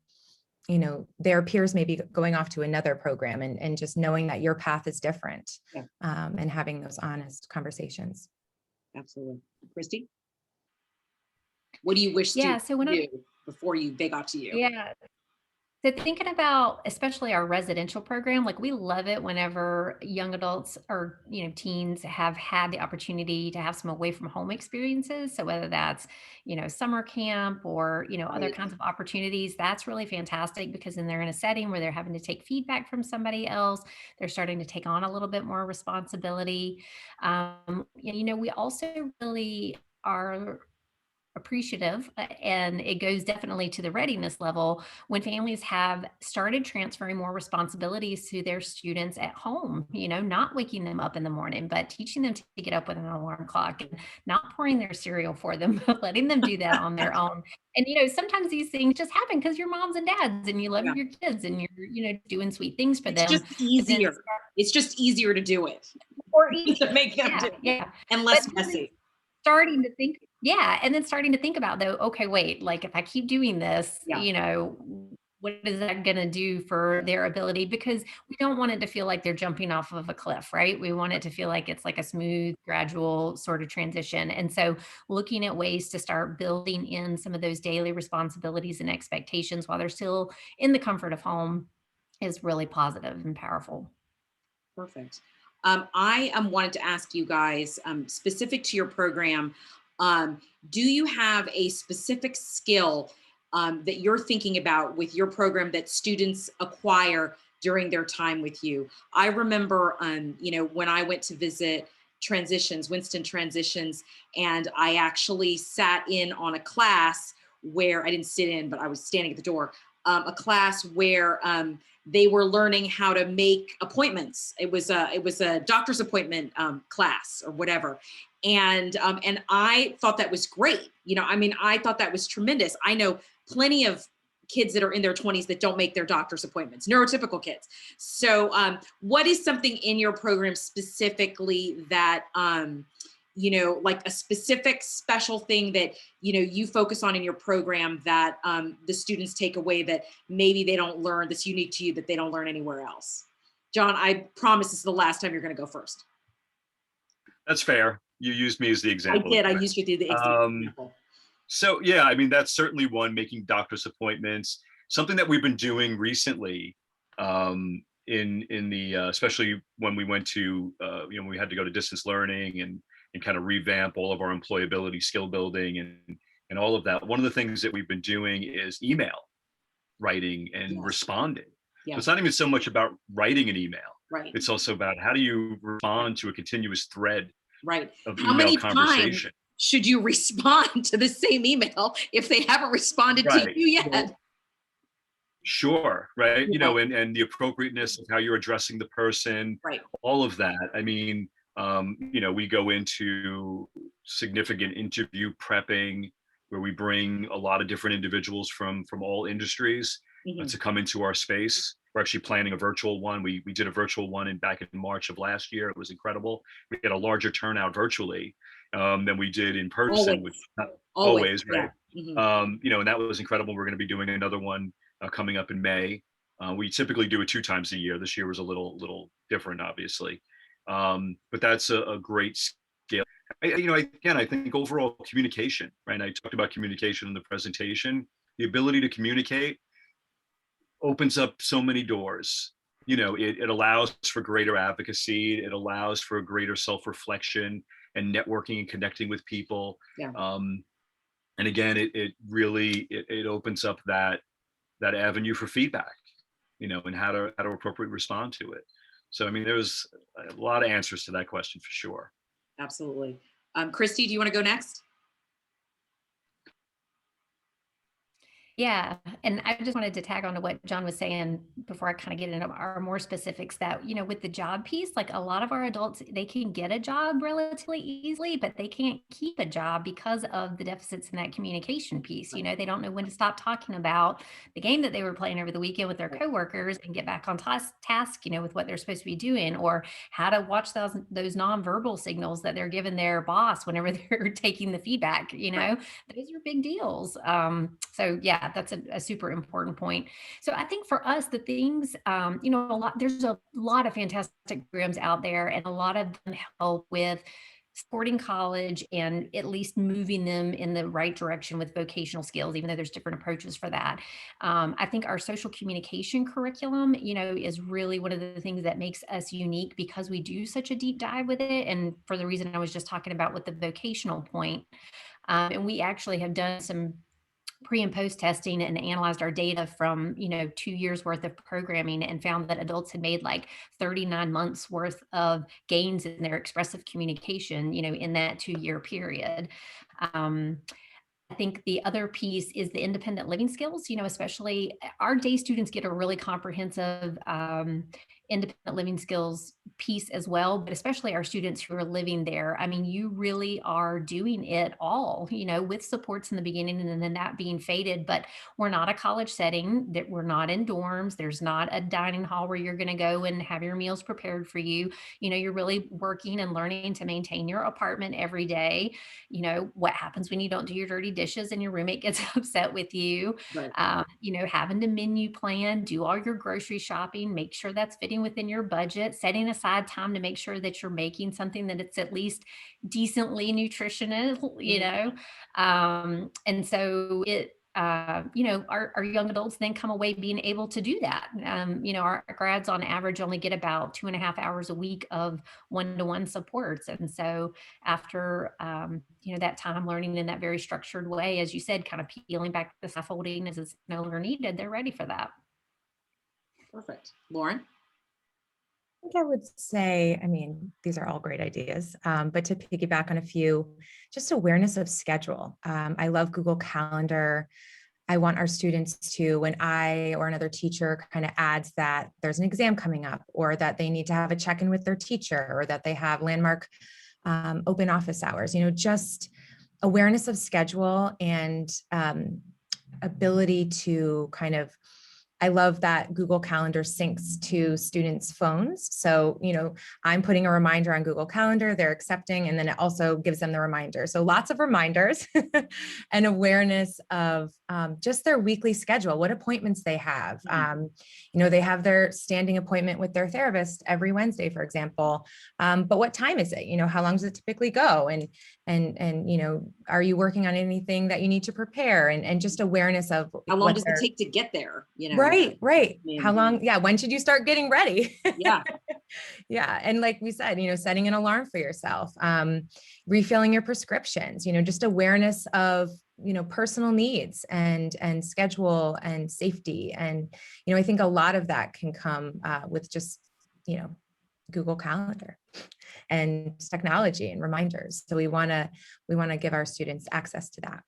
Their peers may be going off to another program, and just knowing that your path is different, and having those honest conversations. Absolutely. Christy? What do you wish to do before they got to you? Yeah. So thinking about especially our residential program, like we love it whenever young adults or, teens have had the opportunity to have some away from home experiences. So whether that's, summer camp or, other kinds of opportunities, that's really fantastic, because then they're in a setting where they're having to take feedback from somebody else. They're starting to take on a little bit more responsibility. We also really are appreciative, and it goes definitely to the readiness level when families have started transferring more responsibilities to their students at home, not waking them up in the morning, but teaching them to get up with an alarm clock, and not pouring their cereal for them, but letting them do that on their own. And, sometimes these things just happen because you're moms and dads and you love your kids and you're, doing sweet things for them. It's just easier. It's just easier to do it. Or to make them do it. And less messy. Starting to think, and then starting to think about, though, okay, wait, like if I keep doing this, what is that going to do for their ability? Because we don't want it to feel like they're jumping off of a cliff, right? We want it to feel like it's like a smooth, gradual sort of transition. And so looking at ways to start building in some of those daily responsibilities and expectations while they're still in the comfort of home is really positive and powerful. Perfect. I wanted to ask you guys, specific to your program, do you have a specific skill that you're thinking about with your program that students acquire during their time with you? I remember, when I went to visit Winston Transitions, and I actually sat in on a class where I didn't sit in, but I was standing at the door, a class where they were learning how to make appointments. It was a doctor's appointment class or whatever. And I thought that was great. I thought that was tremendous. I know plenty of kids that are in their 20s that don't make their doctor's appointments, neurotypical kids. So what is something in your program specifically that, like a specific special thing that, you focus on in your program that the students take away that maybe they don't learn, that's unique to you, that they don't learn anywhere else? John, I promise this is the last time you're going to go first. That's fair. You used me as the example. I did. I used you to the example. So yeah, I mean, that's certainly one, making doctor's appointments, something that we've been doing recently in the, especially when we went to, we had to go to distance learning and kind of revamp all of our employability, skill building, and all of that. One of the things that we've been doing is email writing and responding. So it's not even so much about writing an email. Right. It's also about how do you respond to a continuous thread of email conversation. should you respond to the same email if they haven't responded to Right. you yet? Well, sure, right. Yeah. And the appropriateness of how you're addressing the person, Right. all of that. I mean, we go into significant interview prepping where we bring a lot of different individuals from all industries Mhm. to come into our space. We're actually planning a virtual one. We did a virtual one back in March of last year. It was incredible. We had a larger turnout virtually than we did in person, which always, right. Yeah. Mhm. And that was incredible. We're going to be doing another one coming up in May. We typically do it 2 times a year. This year was a little different, obviously. But that's a great scale. I think overall communication, right? I talked about communication in the presentation. The ability to communicate opens up so many doors. It allows for greater advocacy. It allows for greater self-reflection and networking and connecting with people. Yeah. And again, it really opens up that avenue for feedback, and how to appropriately respond to it. So, I mean, there's a lot of answers to that question for sure. Absolutely. Christy, do you want to go next? Yeah, and I just wanted to tag on to what John was saying before I kind of get into our more specifics that, with the job piece, like a lot of our adults, they can get a job relatively easily, but they can't keep a job because of the deficits in that communication piece. They don't know when to stop talking about the game that they were playing over the weekend with their coworkers and get back on task, with what they're supposed to be doing, or how to watch those nonverbal signals that they're giving their boss whenever they're taking the feedback. Those are big deals. So yeah, that's a super important point. So I think for us, the things, there's a lot of fantastic programs out there, and a lot of them help with supporting college and at least moving them in the right direction with vocational skills, even though there's different approaches for that. I think our social communication curriculum, is really one of the things that makes us unique because we do such a deep dive with it. And for the reason I was just talking about with the vocational point, and we actually have done some pre and post testing and analyzed our data from 2 years worth of programming and found that adults had made like 39 months worth of gains in their expressive communication in that 2-year period. I think the other piece is the independent living skills, especially our day students get a really comprehensive independent living skills piece as well, but especially our students who are living there. I mean, you really are doing it all, with supports in the beginning and then that being faded, but we're not a college setting, that we're not in dorms. There's not a dining hall where you're going to go and have your meals prepared for you. You're really working and learning to maintain your apartment every day. What happens when you don't do your dirty dishes and your roommate gets upset with you? Right. Having to menu plan, do all your grocery shopping, make sure that's fitting within your budget, setting aside time to make sure that you're making something that it's at least decently nutritional, and so it, our young adults then come away being able to do that. Our grads on average only get about 2.5 hours a week of one-to-one supports. And so after, that time learning in that very structured way, as you said, kind of peeling back the scaffolding as it's no longer needed, they're ready for that. Perfect. Lauren? I think I would say, these are all great ideas, but to piggyback on a few, just awareness of schedule. I love Google Calendar. I want our students to, when I or another teacher kind of adds that there's an exam coming up, or that they need to have a check-in with their teacher, or that they have landmark open office hours, just awareness of schedule and ability to kind of, I love that Google Calendar syncs to students' phones. So, I'm putting a reminder on Google Calendar, they're accepting, and then it also gives them the reminder. So lots of reminders and awareness of just their weekly schedule, what appointments they have. They have their standing appointment with their therapist every Wednesday, for example. But what time is it? How long does it typically go? And are you working on anything that you need to prepare? And just awareness of how long does it take to get there? Right. How long? Yeah. When should you start getting ready? Yeah. Yeah. And like we said, setting an alarm for yourself, refilling your prescriptions, just awareness of, personal needs and schedule and safety. And, I think a lot of that can come with just, Google Calendar and technology and reminders. So we want to give our students access to that.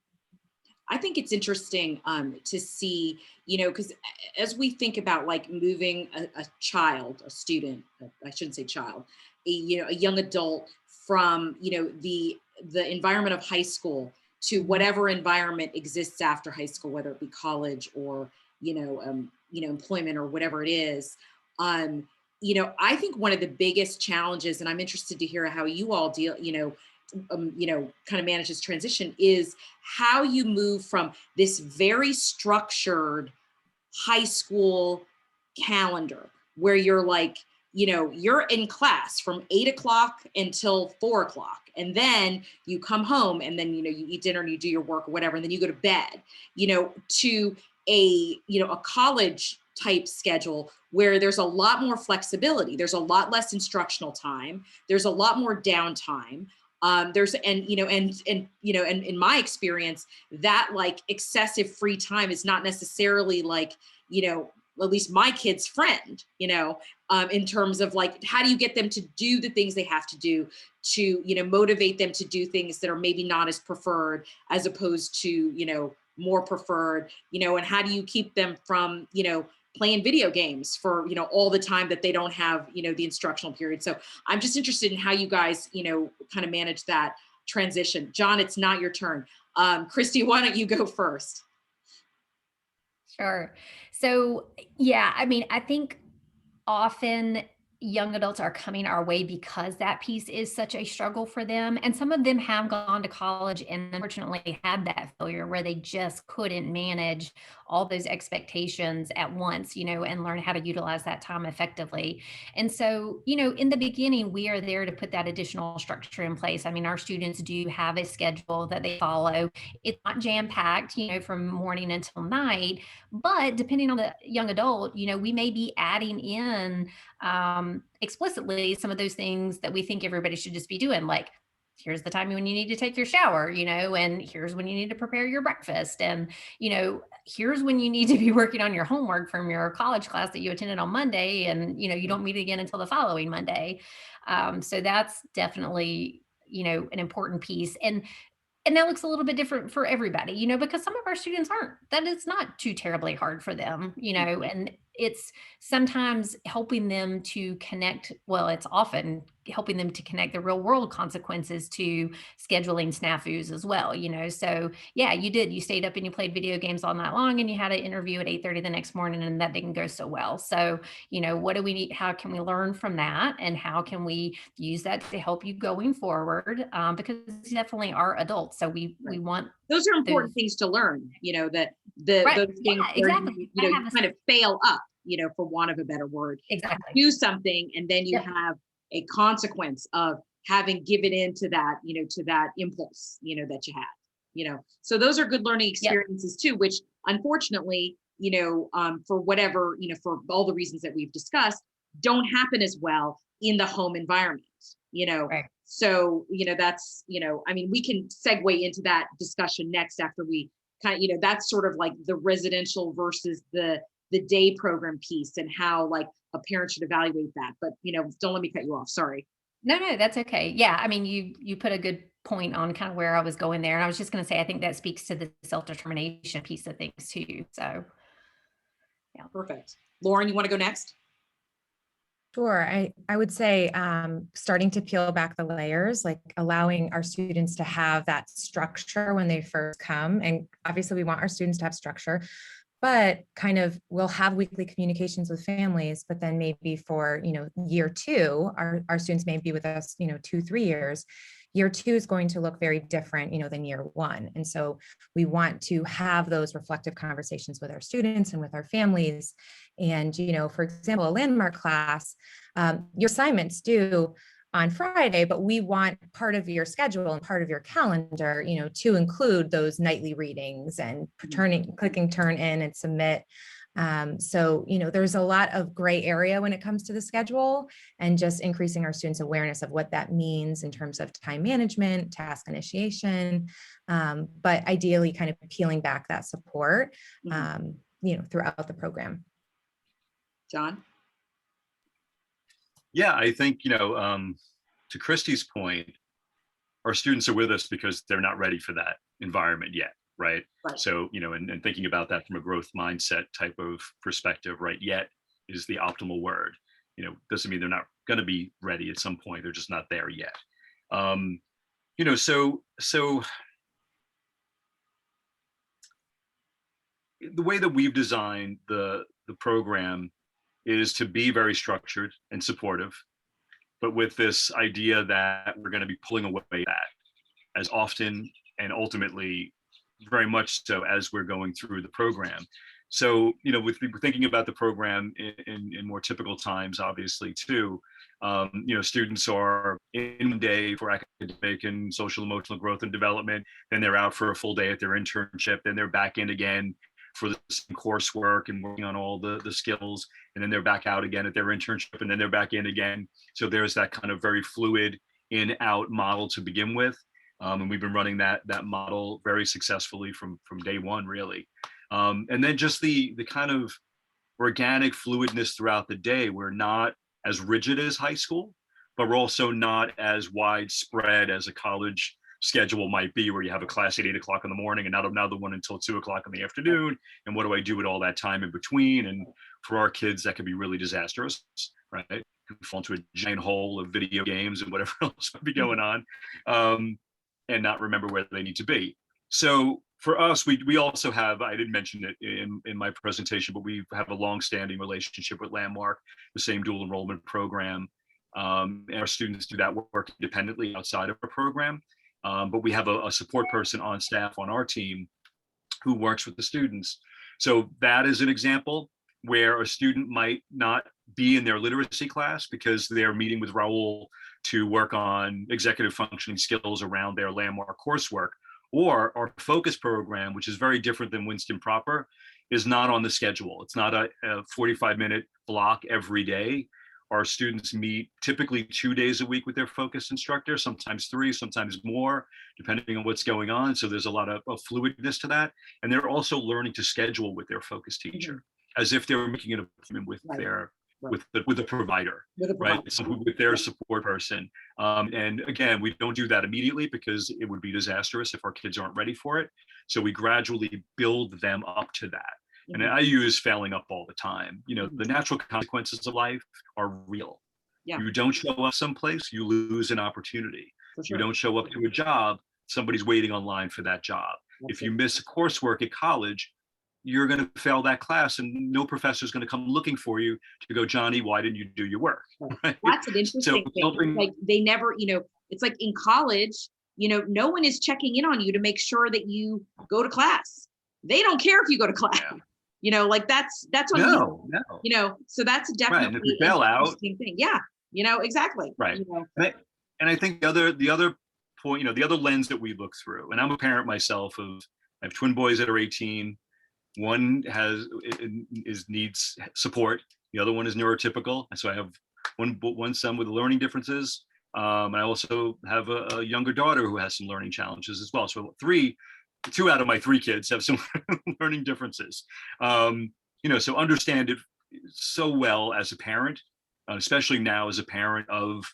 I think it's interesting to see, because as we think about like moving a child, a student, I shouldn't say child, a young adult from, the environment of high school to whatever environment exists after high school, whether it be college or, employment or whatever it is. I think one of the biggest challenges, and I'm interested to hear how you all deal, kind of manage this transition, is how you move from this very structured high school calendar where you're like, you're in class from 8 o'clock until 4 o'clock. And then you come home and then, you eat dinner and you do your work or whatever, and then you go to bed, to a college type schedule where there's a lot more flexibility. There's a lot less instructional time. There's a lot more downtime. And in my experience, that like excessive free time is not necessarily like, at least my kid's friend, in terms of like, how do you get them to do the things they have to do to, motivate them to do things that are maybe not as preferred as opposed to, more preferred, and how do you keep them from, playing video games for, all the time that they don't have, the instructional period. So I'm just interested in how you guys, kind of manage that transition. John, it's not your turn. Christy, why don't you go first? Sure. So, yeah, I mean, I think often young adults are coming our way because that piece is such a struggle for them. And some of them have gone to college and unfortunately had that failure where they just couldn't manage all those expectations at once, and learn how to utilize that time effectively. And so, in the beginning, we are there to put that additional structure in place. I mean, our students do have a schedule that they follow. It's not jam-packed, from morning until night, but depending on the young adult, we may be adding in explicitly some of those things that we think everybody should just be doing, like here's the time when you need to take your shower, and here's when you need to prepare your breakfast, and here's when you need to be working on your homework from your college class that you attended on Monday, and you don't meet again until the following Monday. So that's definitely an important piece. And that looks a little bit different for everybody, because some of our students that it's not too terribly hard for them, and it's sometimes helping them to connect. Well, it's often helping them to connect the real world consequences to scheduling snafus as well, So yeah, you stayed up and you played video games all night long and you had an interview at 8:30 the next morning and that didn't go so well. So, what do we need? How can we learn from that? And how can we use that to help you going forward? Because you definitely are adults. So we want those are important things to learn, that those things exactly. where, you kind of fail up, for want of a better word, Exactly. do something and then you have a consequence of having given into that, to that impulse, that you had, so those are good learning experiences too, which unfortunately, for whatever, for all the reasons that we've discussed, don't happen as well in the home environment, Right. So, that's, I mean, we can segue into that discussion next after we kind of, that's sort of like the residential versus the day program piece and how like a parent should evaluate that. But, don't let me cut you off. Sorry. No, that's okay. Yeah. I mean, you put a good point on kind of where I was going there. And I was just going to say, I think that speaks to the self-determination piece of things too. So, yeah. Perfect. Lauren, you want to go next? Sure. I would say starting to peel back the layers, like allowing our students to have that structure when they first come. And obviously we want our students to have structure, but kind of we'll have weekly communications with families, but then maybe for, year two, our students may be with us, 2-3 years. Year two is going to look very different, than year one. And so we want to have those reflective conversations with our students and with our families. And, for example, a landmark class, your assignments due on Friday, but we want part of your schedule and part of your calendar, to include those nightly readings and clicking turn in and submit. So, there's a lot of gray area when it comes to the schedule and just increasing our students' awareness of what that means in terms of time management, task initiation, but ideally kind of peeling back that support, throughout the program. John? Yeah, I think, to Christy's point, our students are with us because they're not ready for that environment yet, right? Right. So, and thinking about that from a growth mindset type of perspective, right? Yet is the optimal word. Doesn't mean they're not going to be ready at some point. They're just not there yet. So the way that we've designed the program is to be very structured and supportive, but with this idea that we're going to be pulling away that as often and ultimately very much so as we're going through the program. So, with thinking about the program in more typical times, obviously too, students are in one day for academic and social emotional growth and development, then they're out for a full day at their internship, then they're back in again for the same coursework and working on all the skills, and then they're back out again at their internship, and then they're back in again. So there's that kind of very fluid in-out model to begin with. And we've been running that model very successfully from day one, really. And then just the kind of organic fluidness throughout the day. We're not as rigid as high school, but we're also not as widespread as a college schedule might be, where you have a class at 8 o'clock in the morning and not another one until 2 o'clock in the afternoon. And what do I do with all that time in between? And for our kids, that could be really disastrous, right? Fall into a giant hole of video games and whatever else might be going on, and not remember where they need to be. So for us, we also have, I didn't mention it in my presentation, but we have a long-standing relationship with Landmark, the same dual enrollment program. And our students do that work independently outside of our program. But we have a support person on staff on our team who works with the students. So that is an example where a student might not be in their literacy class because they're meeting with Raul to work on executive functioning skills around their Landmark coursework. Or our focus program, which is very different than Winston proper, is not on the schedule. It's not a 45-minute block every day. Our students meet typically 2 days a week with their focus instructor, sometimes 3, sometimes more, depending on what's going on. So there's a lot of fluidness to that. And they're also learning to schedule with their focus teacher, as if they were making an appointment with their with the provider, right? So with their support person. And again, we don't do that immediately because it would be disastrous if our kids aren't ready for it. So we gradually build them up to that. And I use failing up all the time. The natural consequences of life are real. Yeah. You don't show up someplace, you lose an opportunity. For sure. You don't show up to a job, somebody's waiting online for that job. If you miss a coursework at college, you're going to fail that class, and no professor is going to come looking for you to go, Johnny, why didn't you do your work? Right? That's an interesting thing. Like they never, it's like in college, no one is checking in on you to make sure that you go to class. They don't care if you go to class. Yeah. Like that's on no. So that's definitely an interesting thing. Yeah, exactly. Right. And I think the other point, the other lens that we look through, and I'm a parent myself I have twin boys that are 18. One needs support. The other one is neurotypical. And so I have one son with learning differences. And I also have a younger daughter who has some learning challenges as well. So 2 out of my 3 kids have some learning differences. So understand it so well as a parent, especially now as a parent of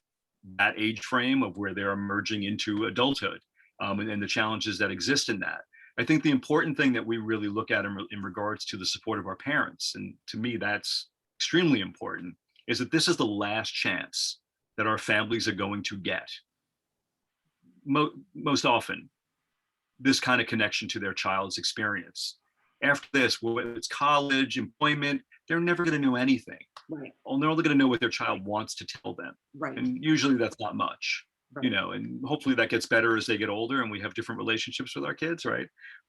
that age frame of where they're emerging into adulthood, and the challenges that exist in that. I think the important thing that we really look at in regards to the support of our parents, and to me that's extremely important, is that this is the last chance that our families are going to get. Most often, this kind of connection to their child's experience. After this, whether it's college, employment, they're never going to know anything. Right. They're only going to know what their child wants to tell them. Right. And usually that's not much. Right. And hopefully that gets better as they get older and we have different relationships with our kids, right?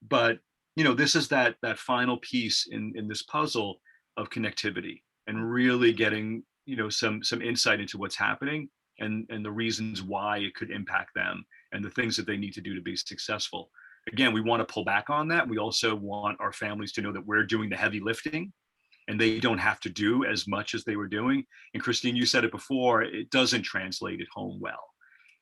But, this is that final piece in this puzzle of connectivity and really getting, some insight into what's happening and the reasons why it could impact them and the things that they need to do to be successful. Again, we want to pull back on that. We also want our families to know that we're doing the heavy lifting and they don't have to do as much as they were doing. And Christine, you said it before, it doesn't translate at home well.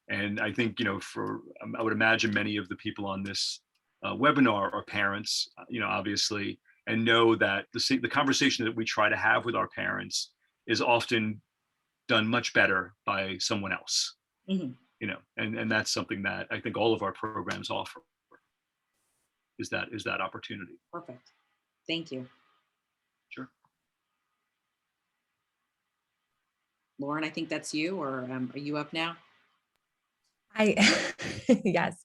And I think, I would imagine many of the people on this webinar are parents, obviously, and know that the conversation that we try to have with our parents is often done much better by someone else. Mhm. You know, and that's something that I think all of our programs offer, is that opportunity. Perfect. Thank you. Sure. Lauren, I think that's you, or are you up now? Yes.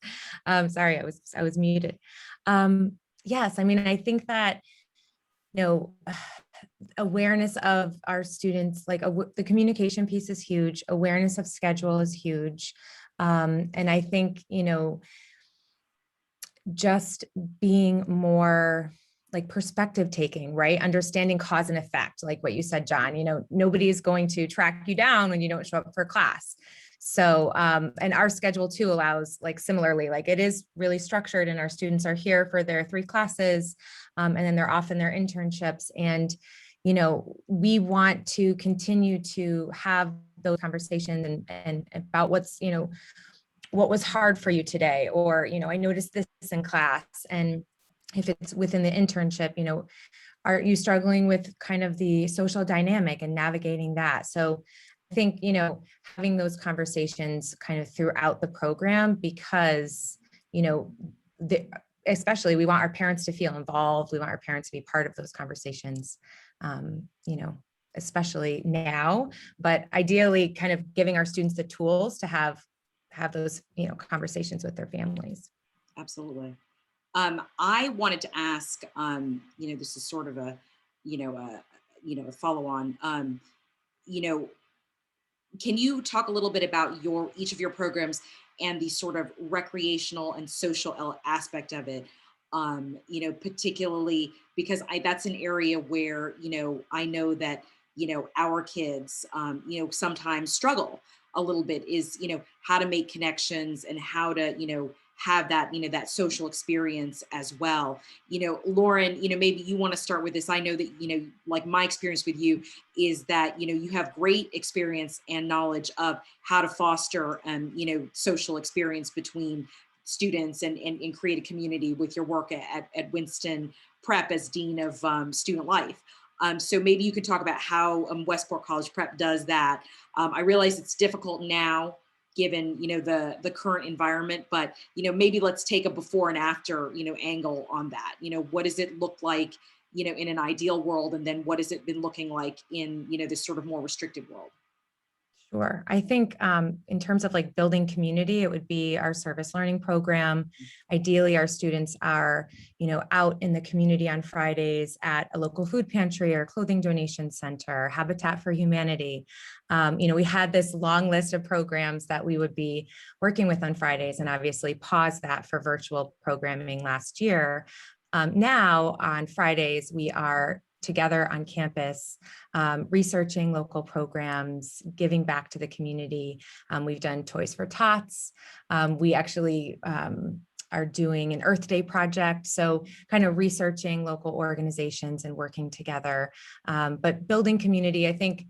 Sorry, I was muted. Yes, I mean, I think that, you know, awareness of our students, like the communication piece is huge. Awareness of schedule is huge. And I think, you know, just being more like perspective taking, right? Understanding cause and effect, like what you said, John, you know, nobody's going to track you down when you don't show up for class. So, and our schedule too allows, like, similarly, like it is really structured, and our students are here for their 3 classes, and then they're off in their internships. And, you know, we want to continue to have those conversations and about what's, you know, what was hard for you today, or, you know, I noticed this in class. And if it's within the internship, you know, are you struggling with kind of the social dynamic and navigating that? So I think, you know, having those conversations kind of throughout the program, because, you know, especially we want our parents to feel involved. We want our parents to be part of those conversations, you know, especially now, but ideally kind of giving our students the tools to have those, you know, conversations with their families. Absolutely. I wanted to ask, you know, this is sort of a, a follow on, you know, can you talk a little bit about each of your programs and the sort of recreational and social aspect of it? You know, particularly because that's an area where, you know, I know that, you know, our kids, you know, sometimes struggle a little bit, is, you know, how to make connections and how to, you know, have that, you know, that social experience as well. You know, Lauren, you know, maybe you want to start with this. I know that, you know, like my experience with you is that, you know, you have great experience and knowledge of how to foster, you know, social experience between students and create a community with your work at Winston Prep as Dean of Student Life. So maybe you could talk about how Westport College Prep does that. I realize it's difficult now, given, you know, the current environment, but, you know, maybe let's take a before and after, you know, angle on that. You know, what does it look like, you know, in an ideal world, and then what has it been looking like in, you know, this sort of more restricted world? Sure. I think in terms of like building community, it would be our service learning program. Ideally, our students are, you know, out in the community on Fridays at a local food pantry or clothing donation center, Habitat for Humanity. You know, we had this long list of programs that we would be working with on Fridays, and obviously paused that for virtual programming last year. Now on Fridays, we are together on campus, researching local programs, giving back to the community. We've done Toys for Tots. We actually are doing an Earth Day project. So kind of researching local organizations and working together, but building community, I think,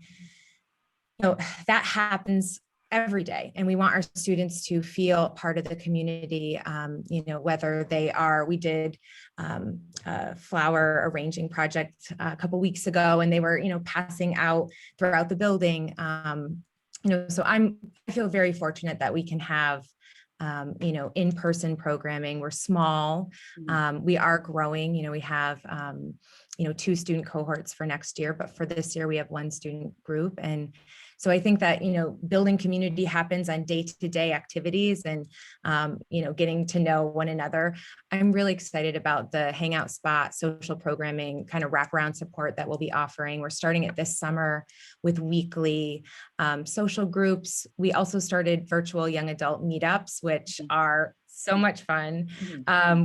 you know, that happens every day, and we want our students to feel part of the community. You know, whether we did a flower arranging project a couple weeks ago, and they were, you know, passing out throughout the building. You know, so I feel very fortunate that we can have, you know, in-person programming. We're small. We are growing. You know, we have, you know, 2 student cohorts for next year, but for this year we have 1 student group. And so I think that, you know, building community happens on day-to-day activities and, you know, getting to know one another. I'm really excited about the hangout spot, social programming, kind of wraparound support that we'll be offering. We're starting it this summer with weekly social groups. We also started virtual young adult meetups, which are so much fun.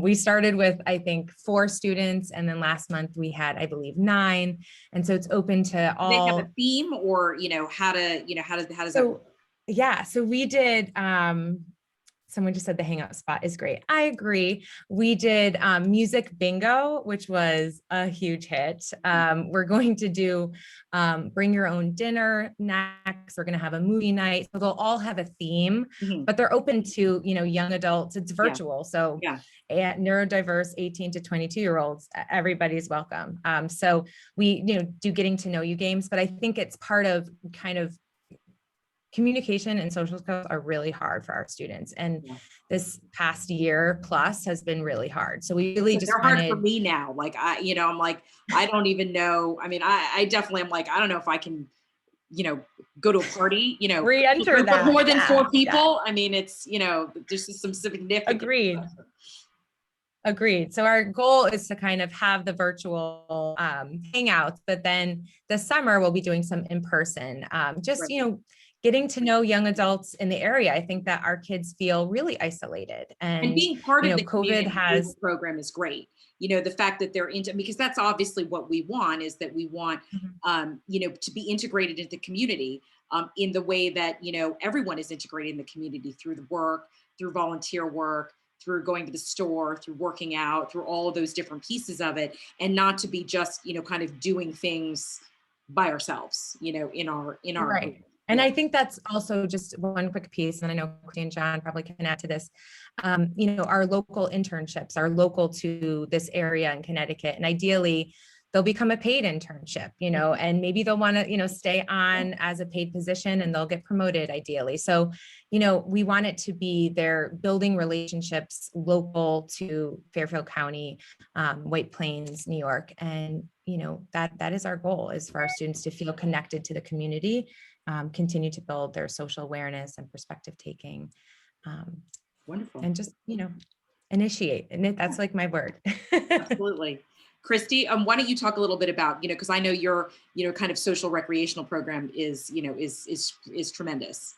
We started with, I think, 4 students, and then last month we had, I believe, 9. And so it's open to all. Do they have a theme, or, you know, how does so, that? Yeah, so we did, someone just said the hangout spot is great. I agree. We did music bingo, which was a huge hit. We're going to do bring your own dinner next. We're going to have a movie night. So they'll all have a theme, but they're open to, you know, young adults. It's virtual. So at neurodiverse 18 to 22-year-olds, everybody's welcome. So we, you know, do getting to know you games, but I think it's part of kind of communication and social skills are really hard for our students. And Yeah. this past year plus has been really hard. So we really just They're hard for wanted, me now. Like I'm like, I don't even know. I mean, I definitely am like, I don't know if I can, go to a party, re-enter group of that. more than Yeah, 4 yeah. people. I mean, it's, there's just some significant. Agreed. Agreed. So our goal is to kind of have the virtual hangouts, but then this summer we'll be doing some in person, just, Right. getting to know young adults in the area. I think that our kids feel really isolated, And being part of the COVID community has program is great. The fact that they're into, because that's obviously what we want, is that we want, to be integrated into the community in the way that, everyone is integrated in the community through the work, through volunteer work, through going to the store, through working out, through all of those different pieces of it, and not to be just, kind of doing things by ourselves, in our right. group. And Yeah. I think that's also just one quick piece, and I know Christy and John probably can add to this. Our local internships are local to this area in Connecticut, and ideally they'll become a paid internship, and maybe they'll want to, stay on as a paid position and they'll get promoted ideally. So, we want it to be they're building relationships local to Fairfield County, White Plains, New York. And, that is our goal, is for our students to feel connected to the community, continue to build their social awareness and perspective taking, Wonderful. and just, initiate. And that's like my word. Absolutely. Christy, why don't you talk a little bit about, because I know your, kind of social recreational program is tremendous.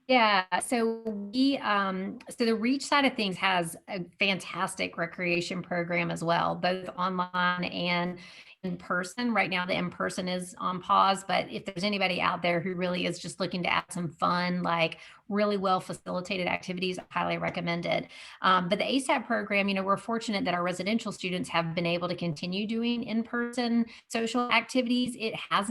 Yeah, so so the Reach side of things has a fantastic recreation program as well, both online and in person. Right now, the in person is on pause, but if there's anybody out there who really is just looking to add some fun, like really well facilitated activities, I highly recommend it. But the ASAT program, we're fortunate that our residential students have been able to continue doing in-person social activities. It has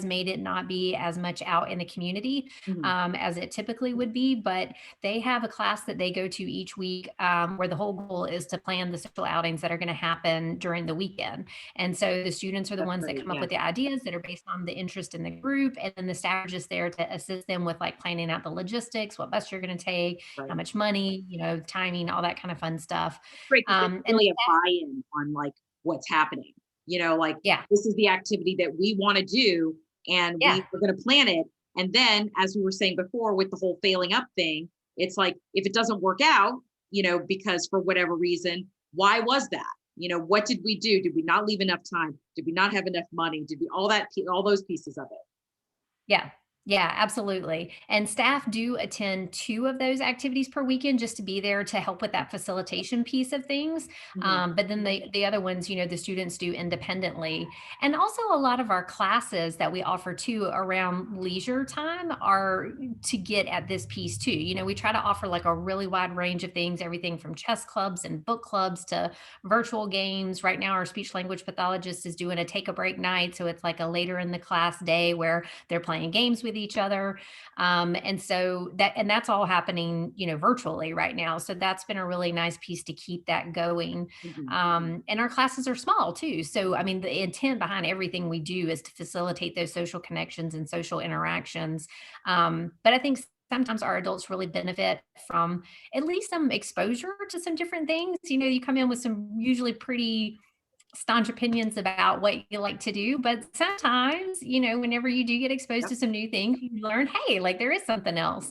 made it not be as much out in the community as it typically would be, but they have a class that they go to each week where the whole goal is to plan the social outings that are going to happen during the weekend. And so the students are the ones that come up with the ideas that are based on the interest in the group. And then the staff are just there to assist them with like planning out the logistics, what bus you're going to take, how much money, timing, all that kind of fun stuff. Great. And really a buy-in on like what's happening, this is the activity that we want to do, and we're going to plan it. And then, as we were saying before, with the whole failing up thing, it's like, if it doesn't work out, because for whatever reason, why was that? What did we do? Did we not leave enough time? Did we not have enough money? Did we all those pieces of it? Yeah, absolutely. And staff do attend 2 of those activities per weekend just to be there to help with that facilitation piece of things. But then the other ones, the students do independently. And also a lot of our classes that we offer too around leisure time are to get at this piece too. We try to offer like a really wide range of things, everything from chess clubs and book clubs to virtual games. Right now, our speech language pathologist is doing a take a break night. So it's like a later in the class day where they're playing games with each other. And so that's all happening, virtually right now. So that's been a really nice piece to keep that going. And our classes are small too. So, I mean, the intent behind everything we do is to facilitate those social connections and social interactions. But I think sometimes our adults really benefit from at least some exposure to some different things. You come in with some usually pretty staunch opinions about what you like to do, but sometimes, whenever you do get exposed to some new things, you learn, hey, like there is something else.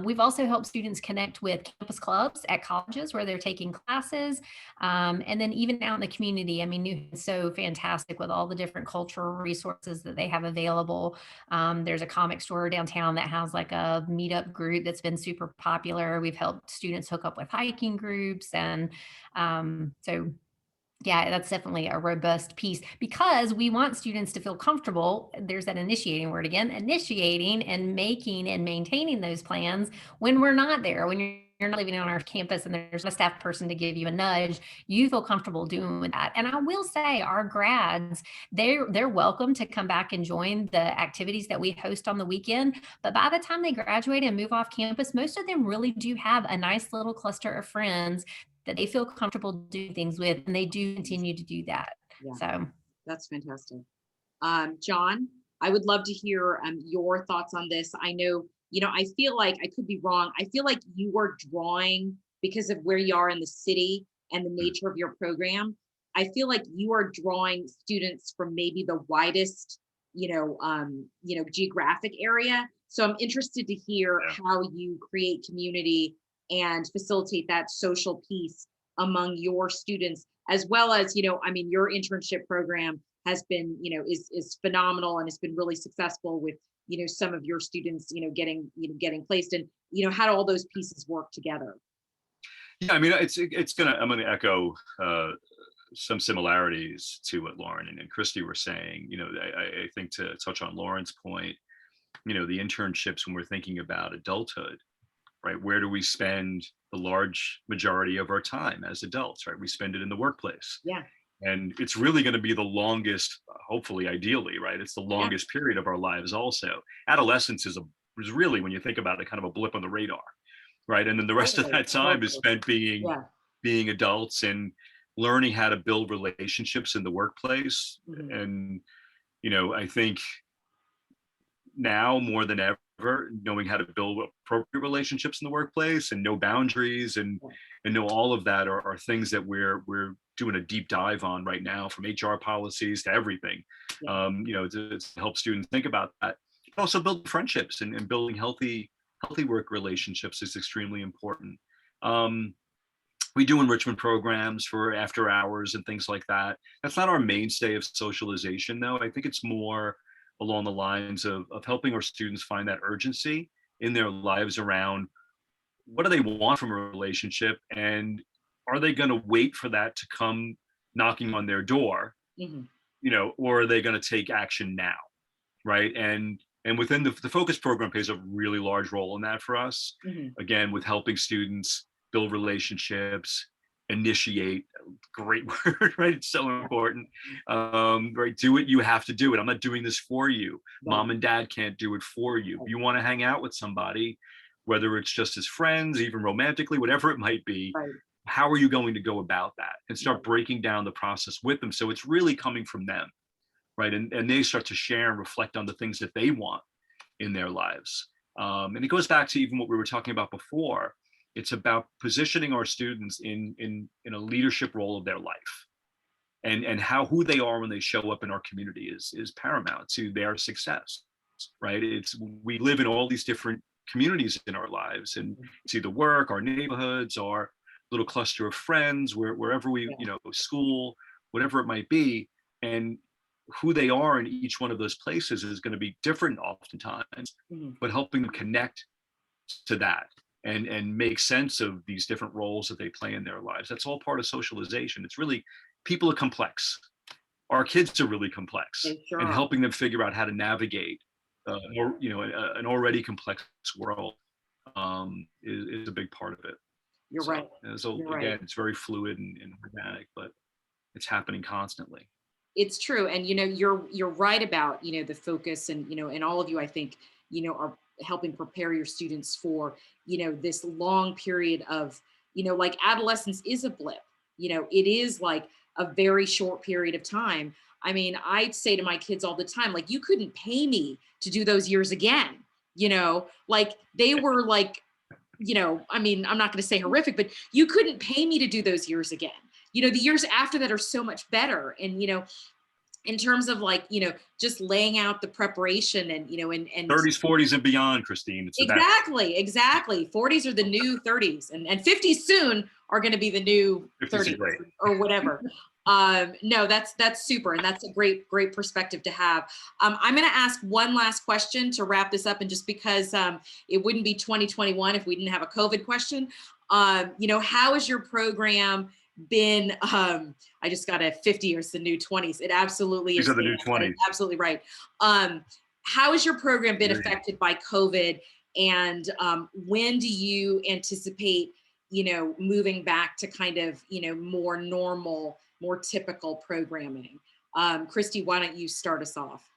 We've also helped students connect with campus clubs at colleges where they're taking classes. And then even out in the community, I mean, New is so fantastic with all the different cultural resources that they have available. There's a comic store downtown that has like a meetup group that's been super popular. We've helped students hook up with hiking groups. And so yeah, that's definitely a robust piece because we want students to feel comfortable. There's that initiating word again, initiating and making and maintaining those plans when we're not there, when you're not living on our campus and there's a staff person to give you a nudge, you feel comfortable doing that. And I will say our grads, they're welcome to come back and join the activities that we host on the weekend. But by the time they graduate and move off campus, most of them really do have a nice little cluster of friends that they feel comfortable doing things with, and they do continue to do that. Yeah. So that's fantastic. John? I would love to hear your thoughts on this. I know, I feel like, I could be wrong, I feel like you are drawing, because of where you are in the city and the nature of your program, I feel like you are drawing students from maybe the widest, geographic area. So I'm interested to hear how you create community and facilitate that social piece among your students, as well as, your internship program has been, is phenomenal, and it's been really successful with, some of your students, getting placed, and, how do all those pieces work together? Yeah, I mean, I'm gonna echo some similarities to what Lauren and Christy were saying. I think, to touch on Lauren's point, the internships, when we're thinking about adulthood, right? Where do we spend the large majority of our time as adults, right? We spend it in the workplace. Yeah. And it's really going to be the longest, hopefully, ideally, right? It's the longest period of our lives also. Adolescence is really, when you think about it, kind of a blip on the radar, right? And then the rest of that time is spent being adults and learning how to build relationships in the workplace. Mhm. And, I think now more than ever, knowing how to build appropriate relationships in the workplace and know boundaries and know all of that are things that we're doing a deep dive on right now, from HR policies to everything, to help students think about that. But also build friendships and building healthy work relationships is extremely important. We do enrichment programs for after hours and things like that. That's not our mainstay of socialization, though. I think it's more along the lines of helping our students find that urgency in their lives around what do they want from a relationship, and are they going to wait for that to come knocking on their door, or are they going to take action now, right? And within the focus program plays a really large role in that for us. Again, with helping students build relationships, initiate, great word, right? It's so important. Right, do it, you have to do it. I'm not doing this for you. Mom and dad can't do it for you. If you want to hang out with somebody, whether it's just as friends, even romantically, whatever it might be, how are you going to go about that? And start breaking down the process with them, so it's really coming from them, right? And they start to share and reflect on the things that they want in their lives. And it goes back to even what we were talking about before. It's about positioning our students in a leadership role of their life, and who they are when they show up in our community is paramount to their success, right? We live in all these different communities in our lives, and it's either work, our neighborhoods, our little cluster of friends, wherever we, school, whatever it might be, and who they are in each one of those places is going to be different oftentimes, but helping them connect to that and make sense of these different roles that they play in their lives. That's all part of socialization. It's really, people are complex. Our kids are really complex, and helping them figure out how to navigate an already complex world is a big part of it. You're right. Again, it's very fluid and organic, but it's happening constantly. It's true. And, you're right about, the focus, and, and all of you, I think, are helping prepare your students for, this long period of, like, adolescence is a blip, it is like a very short period of time. I mean, I'd say to my kids all the time, like, you couldn't pay me to do those years again, like they were like, I mean, I'm not going to say horrific, but you couldn't pay me to do those years again. The years after that are so much better. And, in terms of, like, just laying out the preparation and 30s, 40s and beyond, Christine. It's exactly. 40s are the new 30s, and 50s soon are going to be the new 30s or whatever. No, that's super. And that's a great perspective to have. I'm going to ask one last question to wrap this up. And just because it wouldn't be 2021 if we didn't have a COVID question, how is your program been, I just got a 50 years, the new 20s. It absolutely is. These are the new 20s. Absolutely right. How has your program been affected by COVID? And when do you anticipate, moving back to kind of, more normal, more typical programming? Christy, why don't you start us off?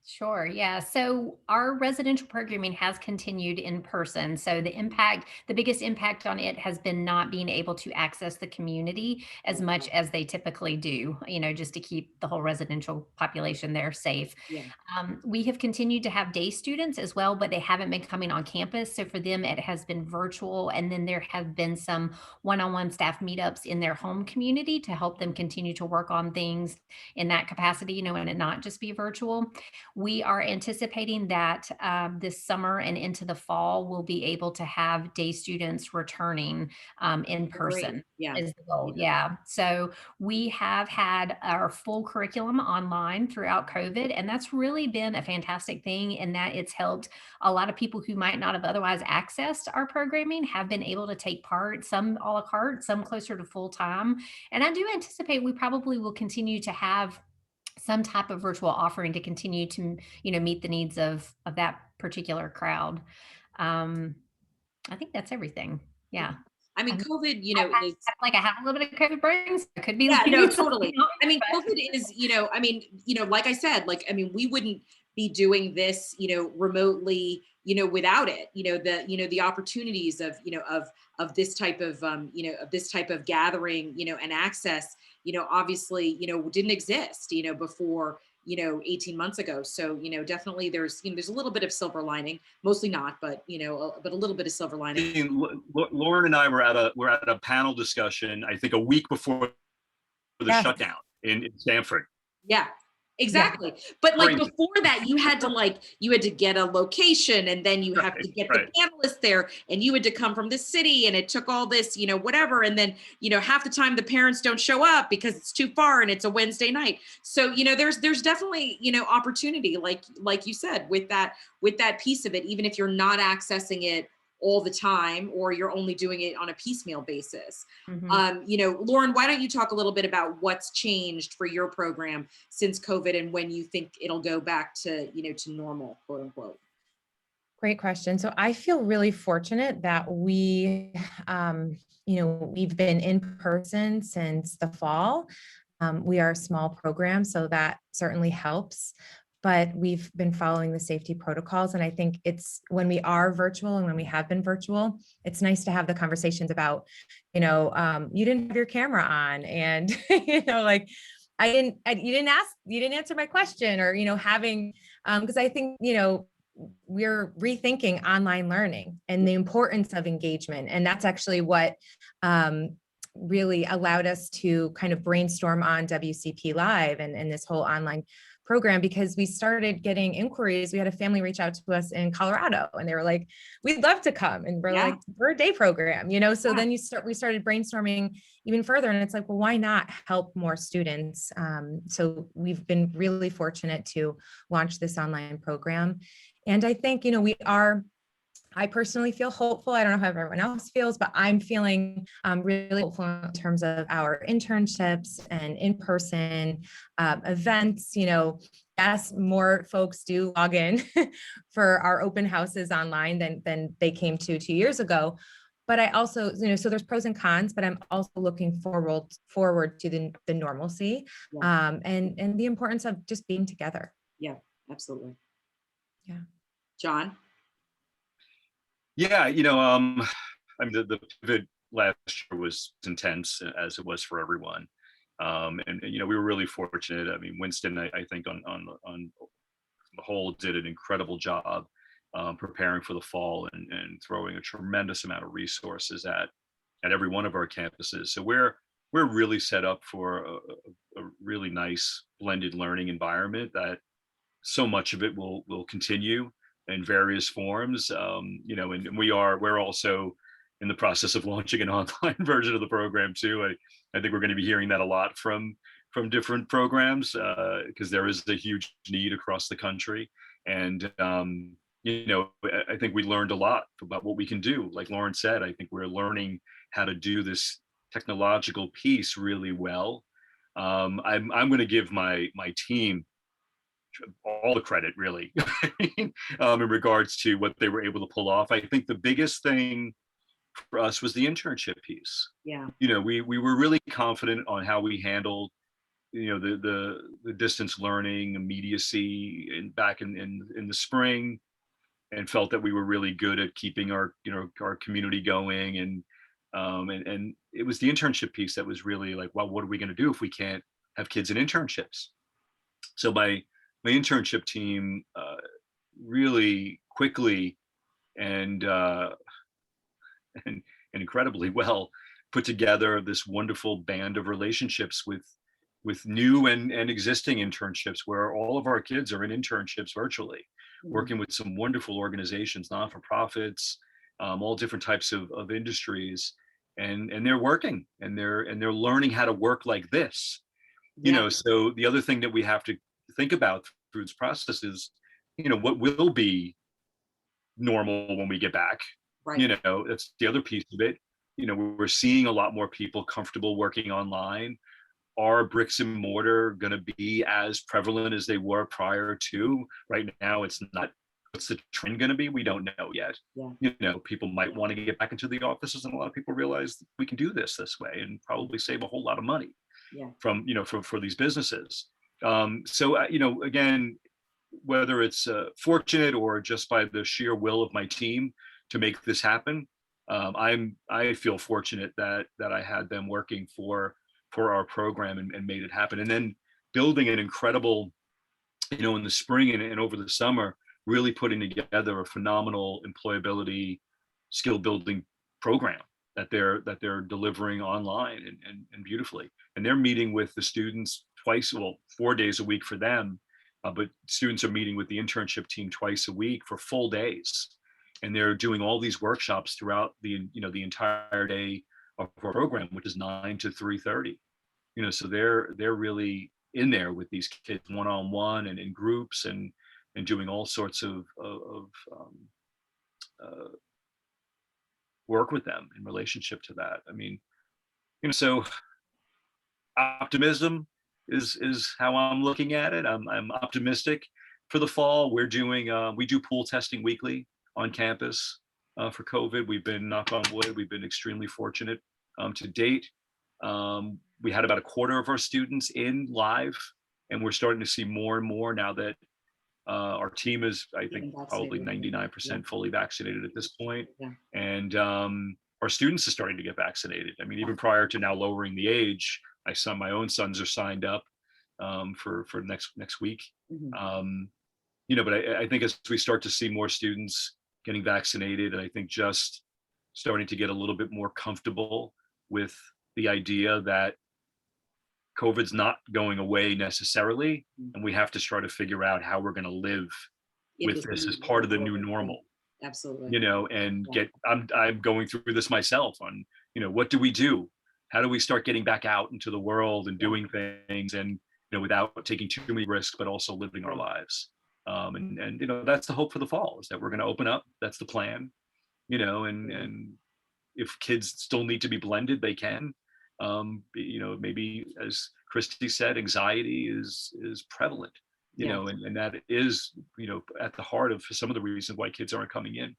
Sure. Yeah. So our residential programming has continued in person. So the biggest impact on it has been not being able to access the community as much as they typically do, just to keep the whole residential population there safe. Yeah. We have continued to have day students as well, but they haven't been coming on campus. So for them, it has been virtual. And then there have been some one-on-one staff meetups in their home community to help them continue to work on things in that capacity, and it not just be virtual. We are anticipating that this summer and into the fall, we'll be able to have day students returning in Great. person. Yeah. Is the goal. Yeah. So we have had our full curriculum online throughout COVID, and that's really been a fantastic thing in that it's helped a lot of people who might not have otherwise accessed our programming have been able to take part, some a la carte, some closer to full time. And I do anticipate we probably will continue to have some type of virtual offering to continue to meet the needs of that particular crowd. I think that's everything. Yeah. I mean, Um, COVID, I like I have a little bit of COVID brains. It could be yeah, leading no, to something totally. else, I mean, but- COVID is, like I said, we wouldn't be doing this, remotely, without it, the opportunities of this type of, of this type of gathering, and access, obviously, didn't exist, before, 18 months ago. So, definitely there's a little bit of silver lining, mostly not, but, but a little bit of silver lining. I mean, Lauren and I were at a panel discussion, I think a week before the shutdown in Stanford. Yeah, exactly. Yeah. But Crazy. Before that, you had to get a location, and then you have to get the panelists there, and you had to come from the city, and it took all this, whatever. And then, half the time the parents don't show up because it's too far and it's a Wednesday night. So, there's definitely, opportunity, like you said, with that piece of it, even if you're not accessing it all the time, or you're only doing it on a piecemeal basis. Mhm. Lauren, why don't you talk a little bit about what's changed for your program since COVID, and when you think it'll go back to, to normal, quote unquote? Great question. So I feel really fortunate that we've been in person since the fall. We are a small program, so that certainly helps. But we've been following the safety protocols. And I think it's when we are virtual and when we have been virtual, it's nice to have the conversations about, you didn't have your camera on, and, you didn't answer my question, or, having, because I think, we're rethinking online learning and the importance of engagement. And that's actually what really allowed us to kind of brainstorm on WCP Live and this whole online program, because we started getting inquiries. We had a family reach out to us in Colorado, and they were like, we'd love to come. And we're like, we're a day program, so then we started brainstorming even further, and it's like, well, why not help more students? So we've been really fortunate to launch this online program. And I think, I personally feel hopeful. I don't know how everyone else feels, but I'm feeling really hopeful in terms of our internships and in-person events. Yes, more folks do log in for our open houses online than they came to 2 years ago. But I also, so there's pros and cons, but I'm also looking forward to the normalcy and the importance of just being together. Yeah, absolutely. Yeah. John? Yeah, I mean, the pivot last year was intense, as it was for everyone. And we were really fortunate. I mean, Winston, I think on the whole, did an incredible job preparing for the fall and throwing a tremendous amount of resources at every one of our campuses. So we're really set up for a really nice blended learning environment that so much of it will continue in various forms, and we're also in the process of launching an online version of the program too. I think we're going to be hearing that a lot from different programs, because there is a huge need across the country. And I think we learned a lot about what we can do. Like Lauren said, I think we're learning how to do this technological piece really well. I'm going to give my team all the credit, really, in regards to what they were able to pull off. I think the biggest thing for us was the internship piece. Yeah. We were really confident on how we handled the distance learning immediacy back in the spring, and felt that we were really good at keeping our community going. And it was the internship piece that was really like, well, what are we going to do if we can't have kids in internships? So my internship team really quickly and incredibly well put together this wonderful band of relationships with new and existing internships, where all of our kids are in internships virtually, working with some wonderful organizations, not-for-profits, all different types of industries, and they're working, and they're learning how to work like this. So the other thing that we have to think about through this process is, what will be normal when we get back. Right. That's the other piece of it. We're seeing a lot more people comfortable working online. Are bricks and mortar going to be as prevalent as they were prior to? Right now, it's not. What's the trend going to be? We don't know yet. Yeah. People might want to get back into the offices, and a lot of people realize we can do this way and probably save a whole lot of money. Yeah. From for these businesses. So again, whether it's fortunate or just by the sheer will of my team to make this happen, I feel fortunate that I had them working for our program and made it happen. And then building an incredible, in the spring and over the summer, really putting together a phenomenal employability skill building program that they're delivering online and beautifully. And they're meeting with the students twice, 4 days a week for them, but students are meeting with the internship team twice a week for full days. And they're doing all these workshops throughout the entire day of our program, which is 9 to 3:30. So they're really in there with these kids one-on-one and in groups and doing all sorts of work with them in relationship to that. I mean, so optimism is how I'm looking at it. I'm optimistic for the fall. We do pool testing weekly on campus for COVID. We've been, knock on wood, we've been extremely fortunate to date. We had about a quarter of our students in live, and we're starting to see more and more now that our team is, I think, probably 99% fully vaccinated at this point. Yeah. And our students are starting to get vaccinated. I mean, even prior to now lowering the age, my own sons are signed up for next week. But I think as we start to see more students getting vaccinated, and I think just starting to get a little bit more comfortable with the idea that COVID's not going away necessarily, and we have to try to figure out how we're going to live with this as part of the new normal. Absolutely. And I'm going through this myself on, what do we do? How do we start getting back out into the world and doing things, and without taking too many risks, but also living our lives. And that's the hope for the fall, is that we're going to open up. That's the plan. And if kids still need to be blended, they can. Maybe, as Christy said, anxiety is prevalent, and that is, at the heart of some of the reasons why kids aren't coming in,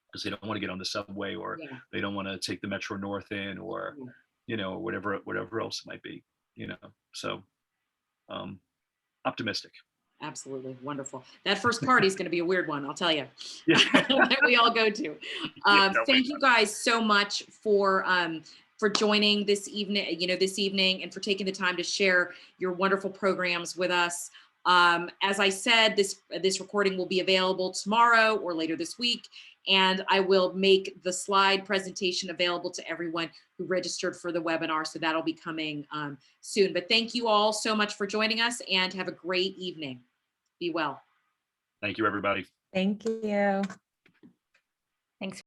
because they don't want to get on the subway, or they don't want to take the Metro North in, or, whatever else it might be, so optimistic. Absolutely. Wonderful. That first party is going to be a weird one, I'll tell you, Yeah. that we all go to. Thank you guys so much for joining this evening, and for taking the time to share your wonderful programs with us. As I said, this recording will be available tomorrow or later this week, and I will make the slide presentation available to everyone who registered for the webinar, so that'll be coming soon. But thank you all so much for joining us, and have a great evening. Be well. Thank you, everybody. Thank you. Thanks.